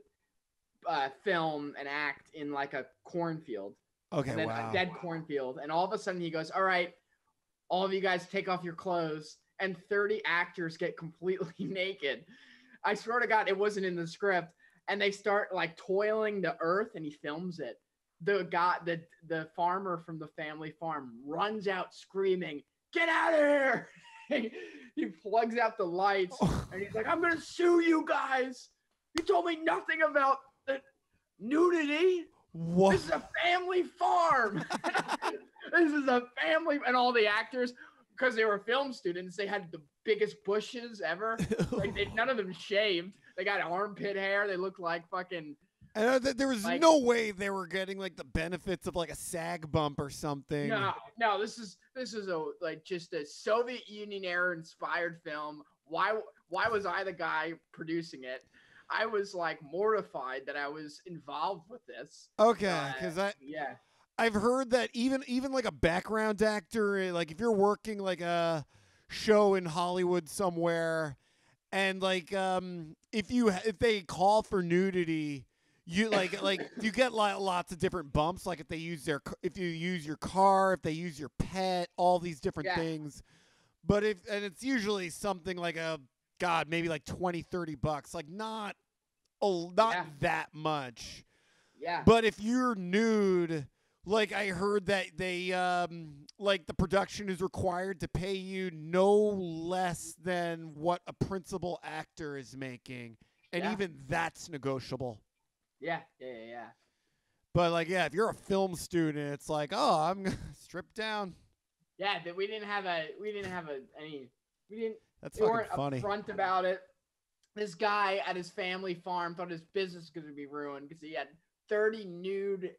film and act in like a cornfield. Okay, and then wow. A dead cornfield. And all of a sudden he goes, all right, all of you guys take off your clothes. And 30 actors get completely naked. I swear to God, it wasn't in the script. And they start like toiling the earth, and he films it. The farmer from the family farm runs out screaming, "Get out of here!" He plugs out the lights, and he's like, "I'm gonna sue you guys. You told me nothing about the nudity. What? This is a family farm. This is a family." And all the actors, because they were film students, they had the biggest bushes ever. Like none of them shaved. They got armpit hair. They looked like fucking. And there was like, no way they were getting like the benefits of like a SAG bump or something. No. This is just a Soviet Union era inspired film. Why was I the guy producing it? I was like mortified that I was involved with this. Okay, because I've heard that even like a background actor, like if you're working like a show in Hollywood somewhere, and like if they call for nudity. You like you get lots of different bumps. Like if you use your car, if they use your pet, all these different things. But it's usually something like maybe like $20-$30, like not that much. Yeah. But if you're nude, like I heard that they like the production is required to pay you no less than what a principal actor is making, and even that's negotiable. Yeah. But like, if you're a film student, it's like, oh, I'm gonna strip down. Yeah, we didn't have any. That's we fucking weren't funny. Upfront about it. This guy at his family farm thought his business was going to be ruined because he had 30 nude.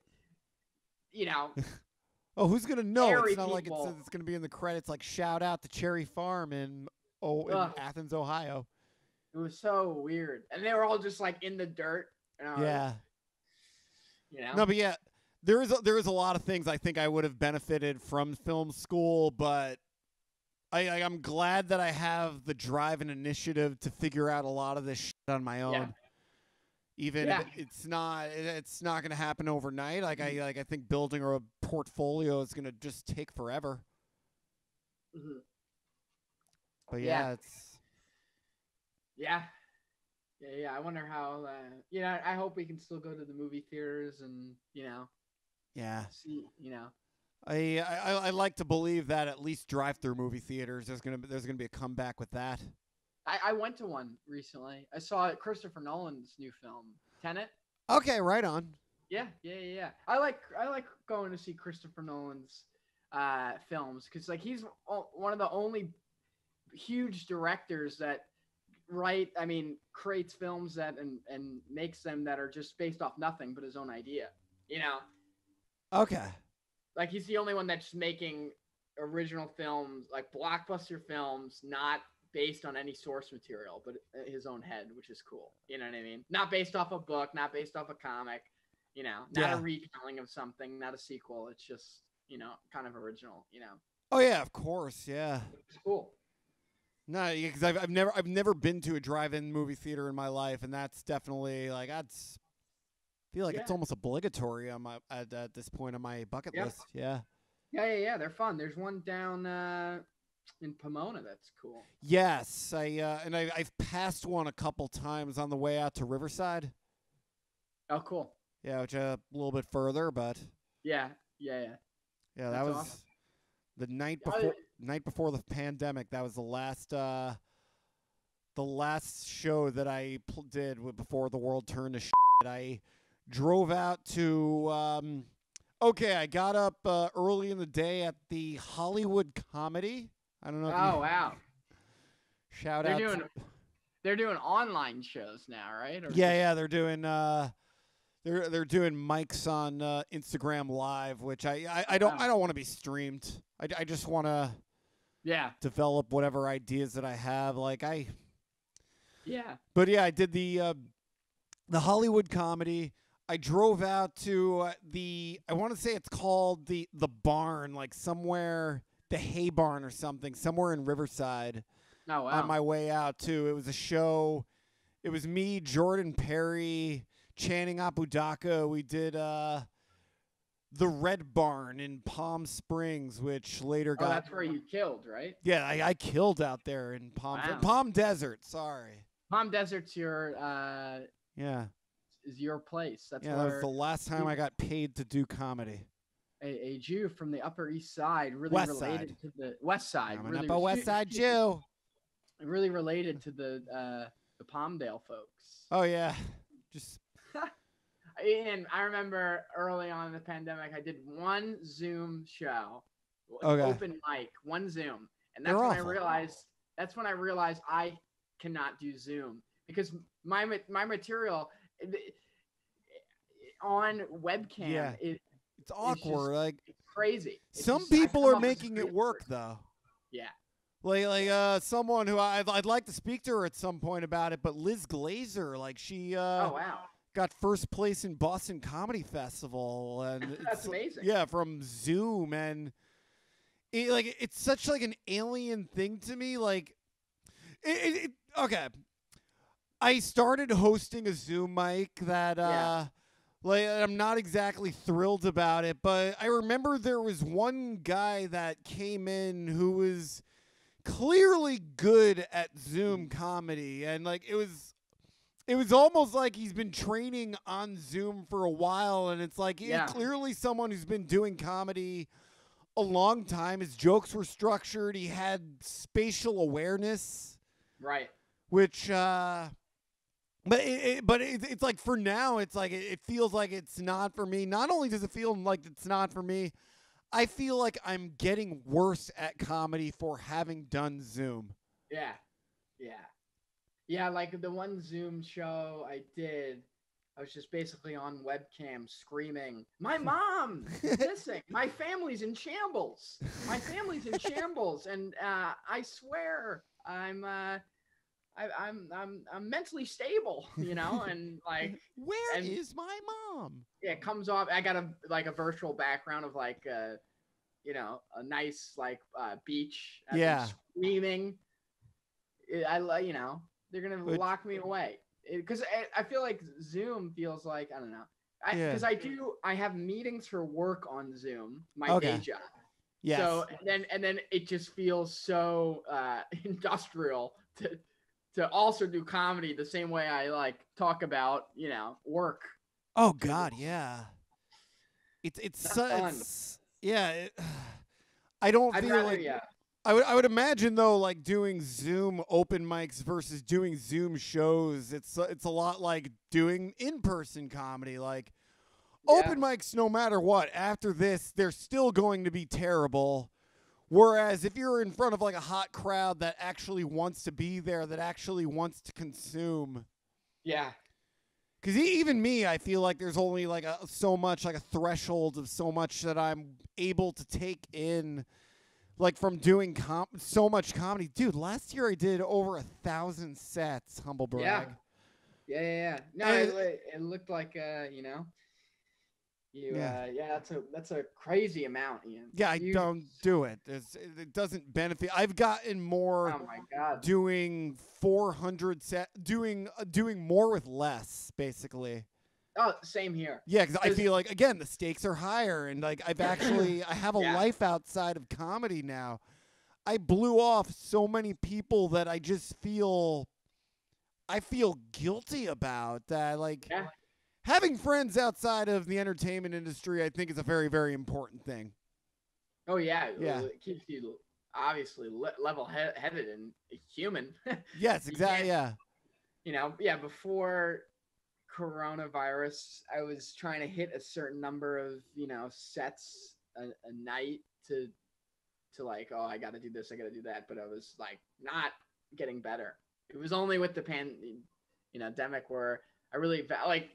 Oh, who's gonna know? It's not people. like it's gonna be in the credits. Like, shout out to Cherry Farm in Athens, Ohio. It was so weird, and they were all just like in the dirt. Yeah. No, but there is a lot of things I think I would have benefited from film school, but I'm glad that I have the drive and initiative to figure out a lot of this shit on my own. Yeah. Even if it's not going to happen overnight. I think building a portfolio is going to just take forever. Mm-hmm. But it's. Yeah. Yeah, I wonder how. I hope we can still go to the movie theaters and Yeah. see. I like to believe that at least drive-through movie theaters there's gonna be a comeback with that. I went to one recently. I saw Christopher Nolan's new film, Tenet. Okay, right on. Yeah. I like going to see Christopher Nolan's films because like he's one of the only huge directors that creates films that and makes them that are just based off nothing but his own idea. Okay. Like he's the only one that's making original films, like blockbuster films, not based on any source material, but his own head, which is cool. You know what I mean? Not based off a book, not based off a comic, not a retelling of something, not a sequel. It's just, kind of original, Oh yeah, of course, yeah. It's cool. No, because I've never been to a drive-in movie theater in my life, and that's definitely like feel like it's almost obligatory on at this point on my bucket list. Yeah. Yeah. They're fun. There's one down in Pomona that's cool. Yes, I've passed one a couple times on the way out to Riverside. Oh, cool. Yeah, which a little bit further, but Yeah. yeah, that That's was awesome. the night Uh, before the pandemic. That was the last show that I did before the world turned to shit. I drove out to. Okay, I got up early in the day at the Hollywood Comedy. I don't know if you Oh wow. shout They're out. doing they're doing online shows now, right? Or Yeah, just, yeah, they're doing. They're doing mics on Instagram Live, which I don't wow. I don't want to be streamed. I just want to Yeah. develop whatever ideas that I have. Yeah. But yeah, I did the Hollywood Comedy. I drove out to I want to say it's called the barn, like somewhere, the Hay Barn or something, somewhere in Riverside. Oh wow. On my way out too, it was a show. It was me, Jordan Perry, Channing Apudaka. We did the Red Barn in Palm Springs, which later Oh, got. that's where you killed, right? Yeah, I killed out there in Wow. Palm Desert. Sorry. Palm Desert's your Yeah. is your place. That's Yeah, that was where the last time I got paid to do comedy. a Jew from the Upper East Side really West related Side. to the West Side. I'm an Really, Upper West Side Jew. really related to the Palmdale folks. Oh yeah, just And I remember early on in the pandemic, I did one Zoom show, Okay. open mic, one Zoom, and They're that's when awful. I realized. That's when I realized I cannot do Zoom because my material on webcam Yeah. it, it's awkward. Like it's crazy. It's some just, I people come are up as making it straight work person. though. Yeah. Like someone who I'd like to speak to her at some point about it, but Liz Glazer, like she Oh wow. got first place in Boston Comedy Festival, and That's it's, amazing. Yeah, from Zoom, and it's such like an alien thing to me. Like, okay. I started hosting a Zoom mic that like I'm not exactly thrilled about it, but I remember there was one guy that came in who was clearly good at Zoom comedy, and like it was almost like he's been training on Zoom for a while, and it's like he's clearly someone who's been doing comedy a long time. His jokes were structured. He had spatial awareness, Right. which it's like for now, it's like it feels like it's not for me. Not only does it feel like it's not for me, I feel like I'm getting worse at comedy for having done Zoom. Yeah. Like the one Zoom show I did, I was just basically on webcam screaming, "My mom is missing. My family's in shambles. My family's in shambles, and I swear I'm mentally stable, you know." And like, where is my mom? Yeah, it comes off. I got a virtual background of like a nice like beach. I'm screaming. They're gonna lock me away because I feel like Zoom feels like I don't know. Because I have meetings for work on Zoom, my day job. Yes. So and then it just feels so industrial to also do comedy the same way I like talk about work. Oh God, yeah. It's I don't feel like. Yeah. I would imagine though, like doing Zoom open mics versus doing Zoom shows, it's a lot like doing in-person comedy. Like open mics, no matter what, after this, they're still going to be terrible. Whereas if you're in front of like a hot crowd that actually wants to be there, that actually wants to consume. Yeah. Because even me, I feel like there's only like so much, like a threshold of so much that I'm able to take in. Like from doing so much comedy. Dude, last year I did over 1,000 sets, humble brag. Yeah. No, it looked like, that's a crazy amount, Ian. Yeah, I don't do it. It doesn't benefit. I've gotten more doing 400 doing more with less, basically. Oh, same here. Yeah, because I feel like, again, the stakes are higher, and like I have a life outside of comedy now. I blew off so many people that I just feel guilty about that. Like, having friends outside of the entertainment industry, I think, is a very, very important thing. Oh yeah, Yeah. it keeps you obviously level-headed and human. Yes, You exactly. can't, Yeah. before coronavirus, I was trying to hit a certain number of, sets a night to like, oh, I got to do this, I got to do that, but I was like not getting better. It was only with the pandemic where I really like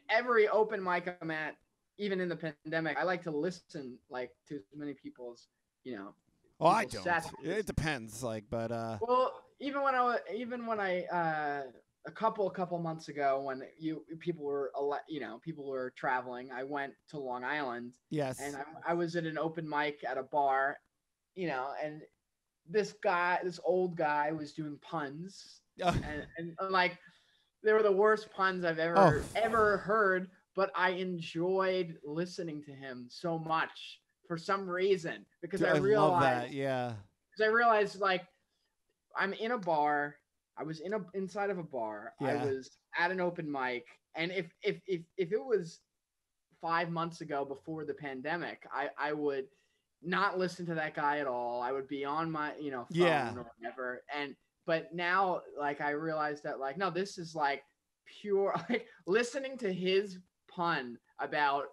every open mic I'm at, even in the pandemic, I like to listen like to as many people's, Oh, I people's don't. sets. It depends. Like, but Well, even when I a couple months ago when people were traveling, I went to Long Island. yes. And I was at an open mic at a bar, and this old guy was doing puns, and like they were the worst puns I've ever heard, but I enjoyed listening to him so much for some reason because Dude, I realized love that. Yeah. because I realized like I'm in a bar. I was inside of a bar. Yeah. I was at an open mic, and if it was 5 months ago before the pandemic, I would not listen to that guy at all. I would be on my phone or whatever. But now like I realized that like no, this is like pure like listening to his pun about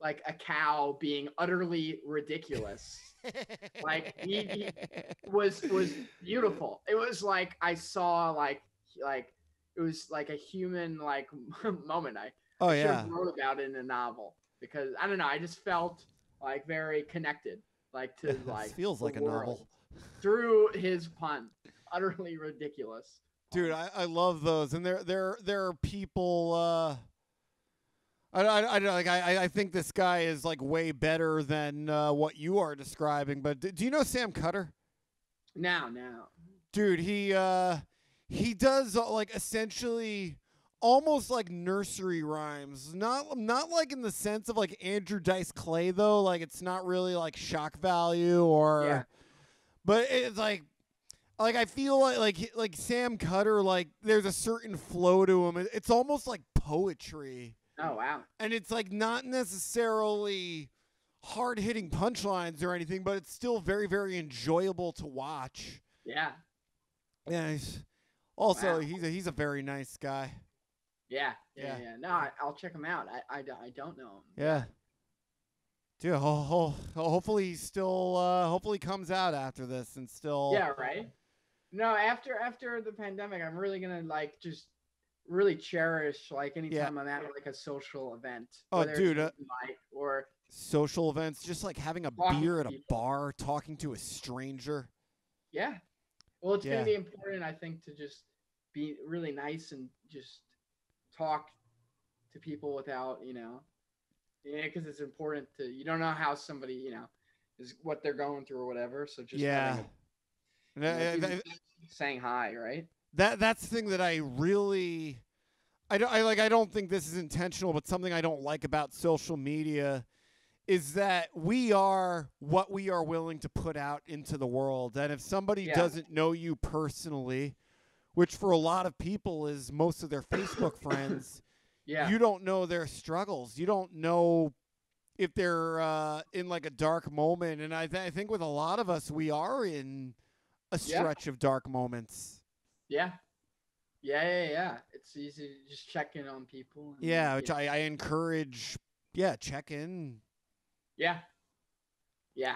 like a cow being utterly ridiculous. Like he was beautiful. It was like I saw like it was like a human like moment. I should have wrote about it in a novel because I don't know. I just felt like very connected, like to like feels like a novel through his pun. Utterly ridiculous. Dude, I love those, and there are people. I think this guy is like way better than what you are describing. But do you know Sam Cutter? No. Dude, he does like essentially almost like nursery rhymes. Not like in the sense of like Andrew Dice Clay though. Like it's not really like shock value or. Yeah. But it's like I feel like Sam Cutter, like there's a certain flow to him. It's almost like poetry. Oh wow. And it's like not necessarily hard-hitting punchlines or anything, but it's still very, very enjoyable to watch. Yeah. Yeah. He's a very nice guy. Yeah. No, I'll check him out. I don't know him. Yeah. Dude, hopefully he still hopefully comes out after this and still. Yeah. Right. No, after the pandemic, I'm really gonna like just really cherish like anytime I'm at like a social event. Oh, dude, or social events, just like having a beer at a bar, talking to a stranger. Yeah. Well, it's gonna be important, I think, to just be really nice and just talk to people without, because it's important to. You don't know how somebody, is what they're going through or whatever. So just saying hi, right? That's the thing that I really I don't think this is intentional, but something I don't like about social media is that we are what we are willing to put out into the world. And if somebody doesn't know you personally, which for a lot of people is most of their Facebook friends, you don't know their struggles. You don't know if they're in like a dark moment. And I think with a lot of us, we are in a stretch of dark moments. Yeah. It's easy to just check in on people. Which I encourage. Check in. Yeah.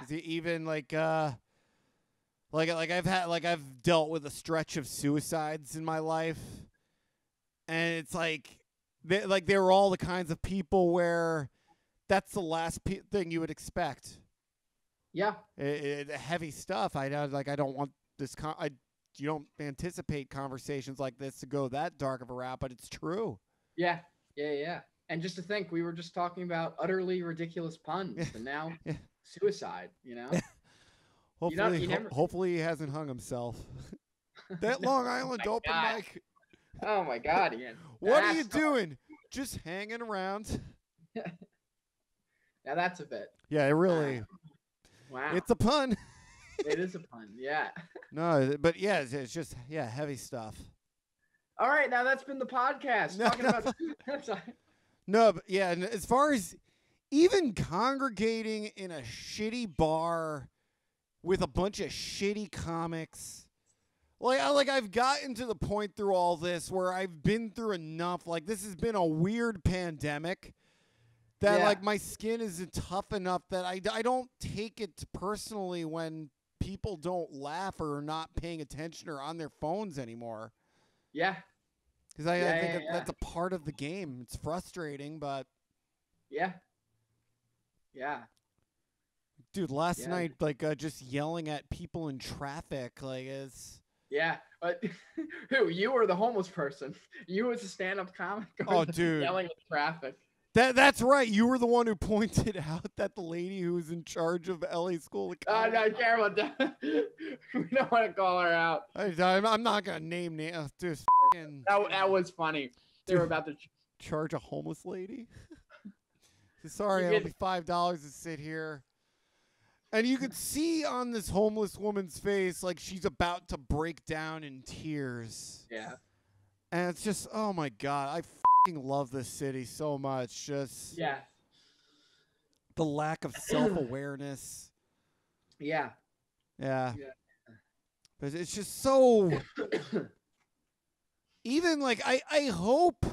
Even like I've dealt with a stretch of suicides in my life, and it's like they were all the kinds of people where that's the last thing you would expect. Yeah. Heavy stuff. I don't want this. You don't anticipate conversations like this to go that dark of a route, but it's true. Yeah. And just to think, we were just talking about utterly ridiculous puns, and now suicide. Hopefully he hasn't hung himself. That Long Island open mic. Oh my God, Ian! What are you doing? Just hanging around. Now that's a bit. Yeah, it really. Wow. It's a pun. It is a pun. Yeah. No, but it's just heavy stuff. All right, now that's been the podcast talking about. No, but yeah, and as far as even congregating in a shitty bar with a bunch of shitty comics, I've gotten to the point through all this where I've been through enough. Like, this has been a weird pandemic that like my skin isn't tough enough that I don't take it personally when people don't laugh or are not paying attention or on their phones anymore. Yeah. Because I think that's a part of the game. It's frustrating, but yeah. dude, last night, just yelling at people in traffic, is. Yeah, but who? You or the homeless person? You as a stand-up comic? Oh, dude, yelling at traffic. That's right. You were the one who pointed out that the lady who was in charge of LA School of Comedy. No, careful. We don't want to call her out. I'm not gonna name names. That was funny. They were about to charge a homeless lady. Sorry, it'll be $5 to sit here. And you could see on this homeless woman's face like she's about to break down in tears. Yeah. And it's just, oh my God, I fucking love this city so much. Just the lack of self-awareness. Yeah. But it's just so. Even I hope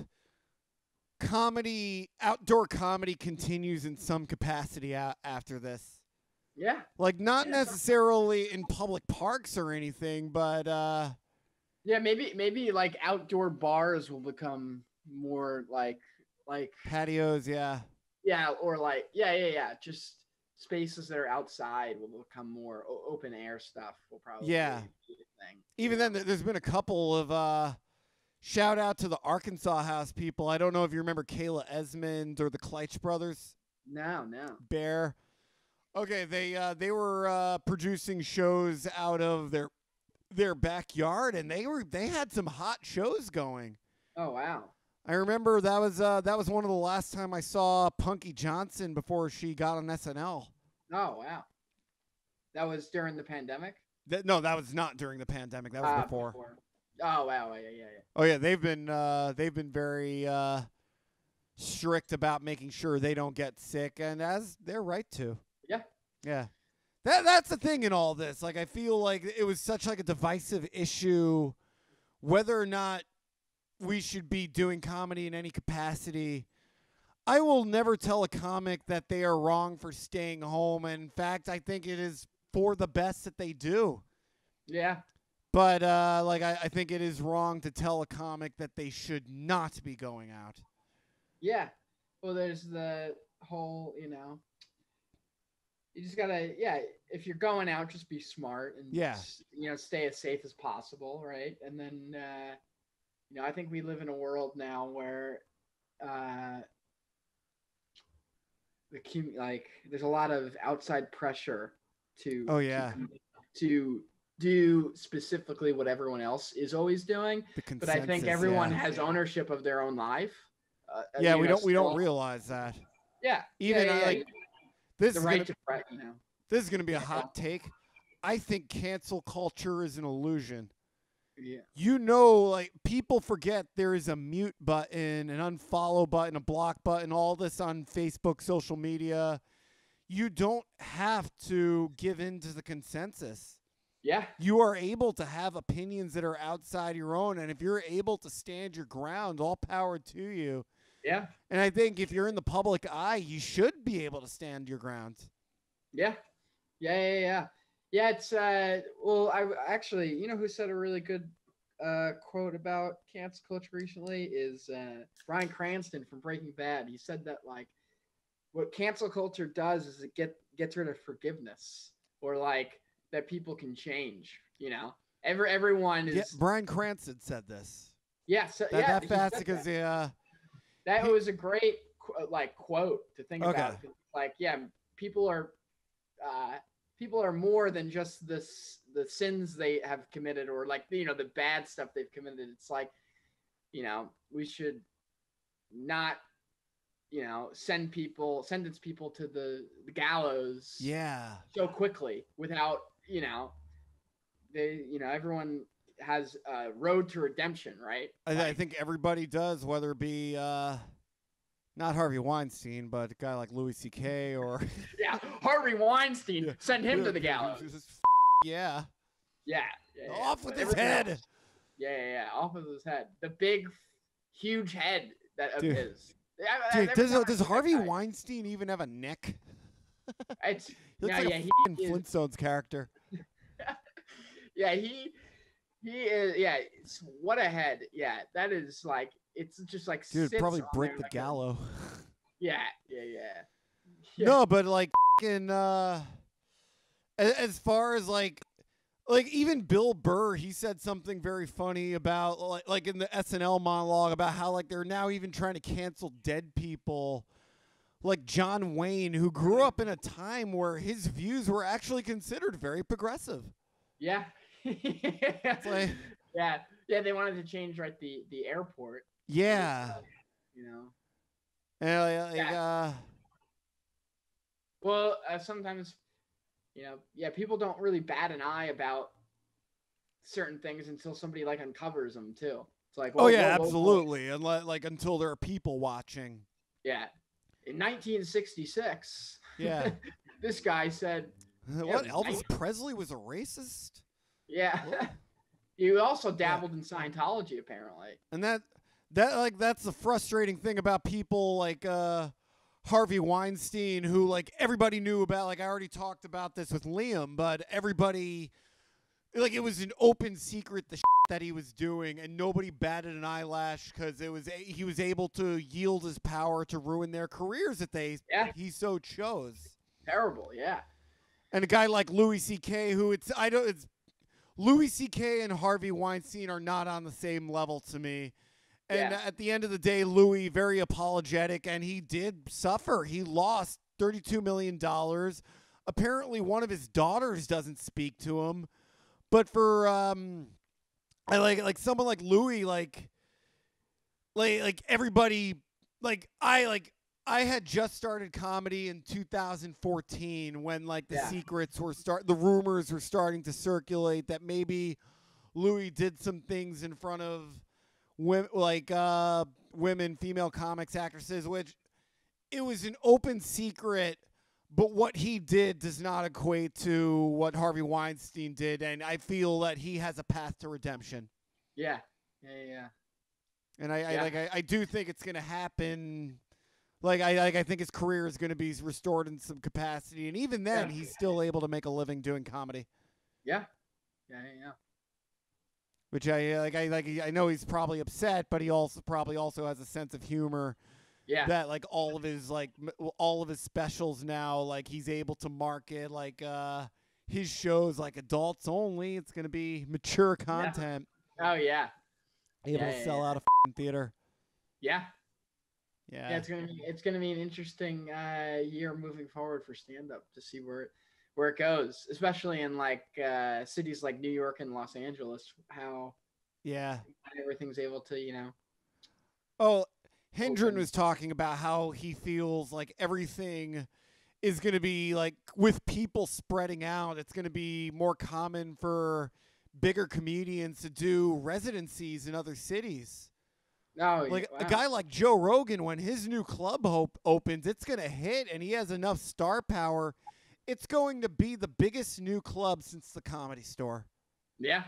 outdoor comedy continues in some capacity after this. Yeah. Not necessarily in public parks or anything, but maybe like outdoor bars will become more like patios, or just spaces that are outside will become more open air stuff will probably be a thing. Even then, there's been a couple of shout out to the Arkansas House people. I don't know if you remember Kayla Esmond or the Kleitch brothers. No. Bear. Okay, they were producing shows out of their backyard, and they had some hot shows going. Oh wow! I remember that was one of the last time I saw Punky Johnson before she got on SNL. Oh wow! That was during the pandemic? No, that was not during the pandemic. That was before. Oh wow! Yeah. Oh yeah, they've been very strict about making sure they don't get sick, and as they're right to. Yeah. That's the thing in all this. I feel like it was such a divisive issue whether or not we should be doing comedy in any capacity. I will never tell a comic that they are wrong for staying home. And in fact, I think it is for the best that they do. Yeah. But I think it is wrong to tell a comic that they should not be going out. Yeah. Well, there's the whole, you just gotta, if you're going out, just be smart and stay as safe as possible, right? And then, I think we live in a world now where there's a lot of outside pressure to do specifically what everyone else is always doing. But I think everyone has ownership of their own life. We don't realize that. Yeah. This is gonna be a hot take. I think cancel culture is an illusion. Yeah. People forget there is a mute button, an unfollow button, a block button, all this on Facebook, social media. You don't have to give in to the consensus. Yeah. You are able to have opinions that are outside your own, and if you're able to stand your ground, all power to you. Yeah. And I think if you're in the public eye, you should be able to stand your ground. Yeah. Yeah, it's well, I actually, who said a really good quote about cancel culture recently is Bryan Cranston from Breaking Bad. He said that what cancel culture does is it gets rid of forgiveness, or that people can change, everyone is. Yeah, Bryan Cranston said this. Yeah, that fast because that was a great quote to think about. People are more than just the sins they have committed, or the bad stuff they've committed. It's we should not sentence people to the gallows so quickly without everyone has a road to redemption, right? I think everybody does, whether it be not Harvey Weinstein, but a guy like Louis C.K. or yeah, Harvey Weinstein, yeah. send him to the gallows. Yeah. Yeah. Off with his head. Yeah, off with his head. The big, huge head of his. Dude, does Harvey Weinstein even have a neck? It's he looks like a Flintstones character. Yeah, he is. Yeah, what a head. Yeah, that is like, it's just like, dude, probably break the gallows. Yeah. No, but like as far as like even Bill Burr, he said something very funny about like in the SNL monologue about how like they're now even trying to cancel dead people like John Wayne, who grew up in a time where his views were actually considered very progressive. Yeah. Like, yeah, they wanted to change the airport. Yeah. You know. And well, sometimes, people don't really bat an eye about certain things until somebody like uncovers them too. It's like, whoa, absolutely, and like until there are people watching. Yeah, in 1966. Yeah, this guy said, "What? Elvis Presley was a racist." Yeah, he also dabbled in Scientology apparently, and that's the frustrating thing about people like Harvey Weinstein, who like everybody knew about. Like I already talked about this with Liam, but everybody, like, it was an open secret the that he was doing, and nobody batted an eyelash because he was able to yield his power to ruin their careers that he so chose. Terrible, yeah. And a guy like Louis C.K., who Louis C.K. and Harvey Weinstein are not on the same level to me. And at the end of the day, Louis, very apologetic, and he did suffer. He lost $32 million. Apparently, one of his daughters doesn't speak to him. But for I like someone like Louis, like everybody, I had just started comedy in 2014 when like the secrets were the rumors were starting to circulate that maybe Louis did some things in front of women, female comics, actresses, which it was an open secret, but what he did does not equate to what Harvey Weinstein did, and I feel that he has a path to redemption. Yeah. And I do think it's going to happen. I think his career is going to be restored in some capacity, and even then, he's still able to make a living doing comedy. Yeah. Which I know he's probably upset, but he probably also has a sense of humor. Yeah. That like all of his specials now, like he's able to market his shows like adults only. It's going to be mature content. Oh yeah. Able to sell out a theater. Yeah. Yeah. It's gonna be an interesting year moving forward for stand up to see where it goes, especially in like cities like New York and Los Angeles. How everything's able to Oh, Hendren was talking about how he feels like everything is going to be like with people spreading out. It's going to be more common for bigger comedians to do residencies in other cities. A guy like Joe Rogan, when his new club opens, it's going to hit, and he has enough star power. It's going to be the biggest new club since the Comedy Store. Yeah.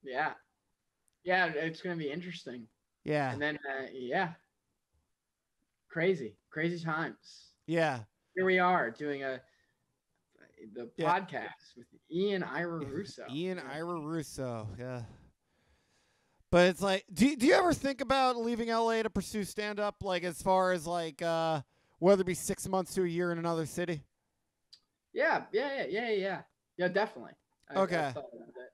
It's going to be interesting. Yeah. And then crazy times. Yeah. Here we are doing the podcast with Ian Ira Rousso. Ian Ira Rousso, yeah. But it's like, do you ever think about leaving LA to pursue stand up? Like as far as like whether it be 6 months to a year in another city? Yeah, definitely. Okay. I've thought about it.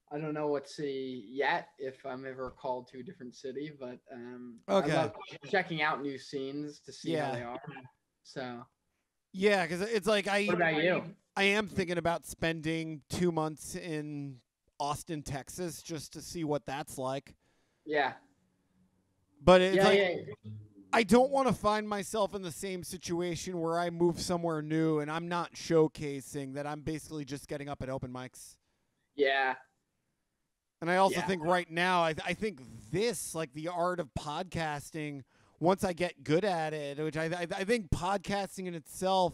I don't know what city yet if I'm ever called to a different city, but I love checking out new scenes to see how they are. So yeah, because it's like what about you? I am thinking about spending 2 months in Austin, Texas, just to see what that's like. Yeah. But it's I don't want to find myself in the same situation where I move somewhere new and I'm not showcasing, that I'm basically just getting up at open mics. Yeah. And I also think right now, I think this, like the art of podcasting, once I get good at it, which I think podcasting in itself,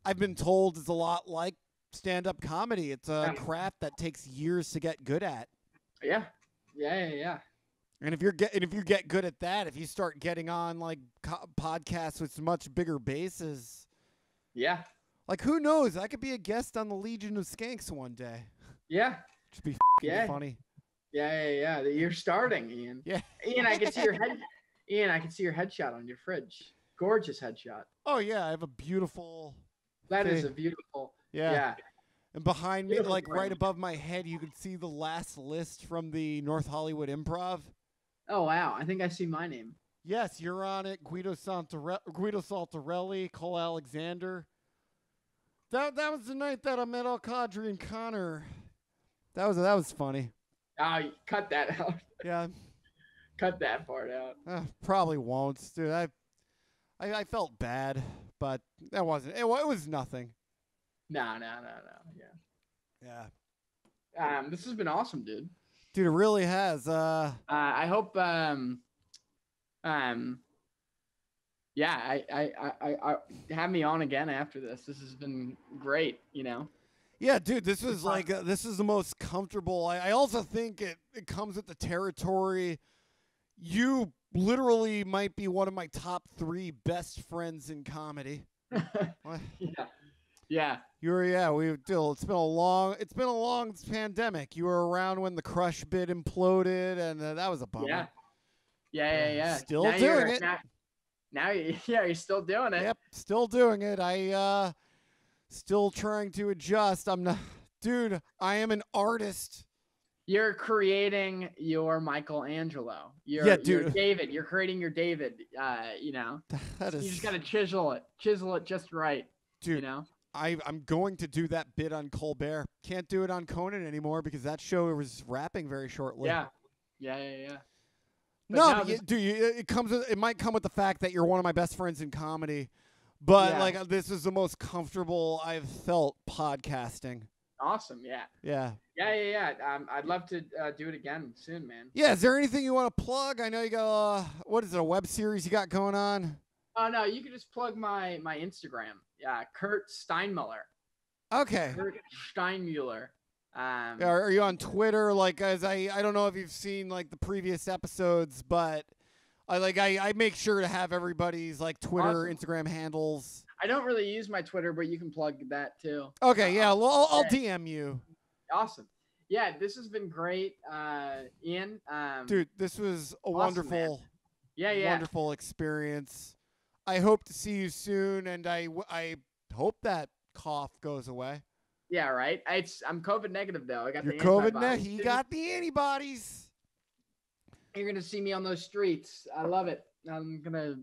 I've been told, is a lot like stand-up comedy. It's a craft that takes years to get good at. Yeah. Yeah. And if you get good at that, if you start getting on like podcasts with much bigger bases, yeah, like who knows? I could be a guest on the Legion of Skanks one day. Yeah, just be funny. Yeah. You're starting, Ian. Yeah, Ian, I can see your head. Ian, I can see your headshot on your fridge. Gorgeous headshot. Oh yeah, I have a beautiful. That is a beautiful. Yeah. And behind me, like right above my head, you can see the last list from the North Hollywood Improv. Oh, wow. I think I see my name. Yes, you're on it. Guido Saltarelli, Cole Alexander. That was the night that I met Al Qadri and Connor. That was funny. Oh, cut that out. Yeah. Cut that part out. Probably won't, dude. I felt bad, but that wasn't. It was nothing. No. Yeah. This has been awesome, dude. Dude, it really has. I hope. Yeah. I have me on again after this. This has been great. You know. Yeah, dude. This was like this is the most comfortable. I also think it comes with the territory. You literally might be one of my top 3 best friends in comedy. Yeah. It's been a long pandemic. You were around when the Crush bit imploded, and that was a bummer. Yeah. Still doing it. Now, you're still doing it. Yep, still doing it. I still trying to adjust. I'm not, dude. I am an artist. You're creating your Michelangelo. You're David. You're creating your David. You know, you just gotta chisel it just right. Dude, you know. I'm going to do that bit on Colbert. Can't do it on Conan anymore because that show was wrapping very shortly. Yeah. It might come with the fact that you're one of my best friends in comedy, but like this is the most comfortable I've felt podcasting. Awesome. Yeah. I'd love to do it again soon, man. Yeah. Is there anything you want to plug? I know you got what is it, a web series you got going on? Oh no, you can just plug my Instagram. Yeah, Kurt Steinmuller. Okay. Kurt Steinmuller. Are you on Twitter? Like, as I don't know if you've seen like the previous episodes, but I make sure to have everybody's like Twitter, Instagram handles. I don't really use my Twitter, but you can plug that too. Okay, yeah, well, I'll DM you. Awesome. Yeah, this has been great, Ian. Dude, this was a wonderful, wonderful experience. I hope to see you soon, and I hope that cough goes away. Yeah, right. I'm COVID negative though. I got the COVID negative. He got the antibodies. You're gonna see me on those streets. I love it. I'm gonna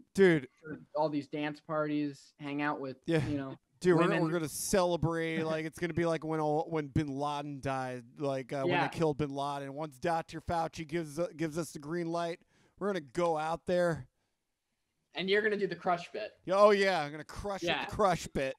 all these dance parties, hang out with Dude, we're gonna celebrate like it's gonna be like when Bin Laden died, like when they killed Bin Laden. Once Dr. Fauci gives us the green light, we're gonna go out there. And you're gonna do the Crush bit. Oh yeah, I'm gonna crush the Crush bit.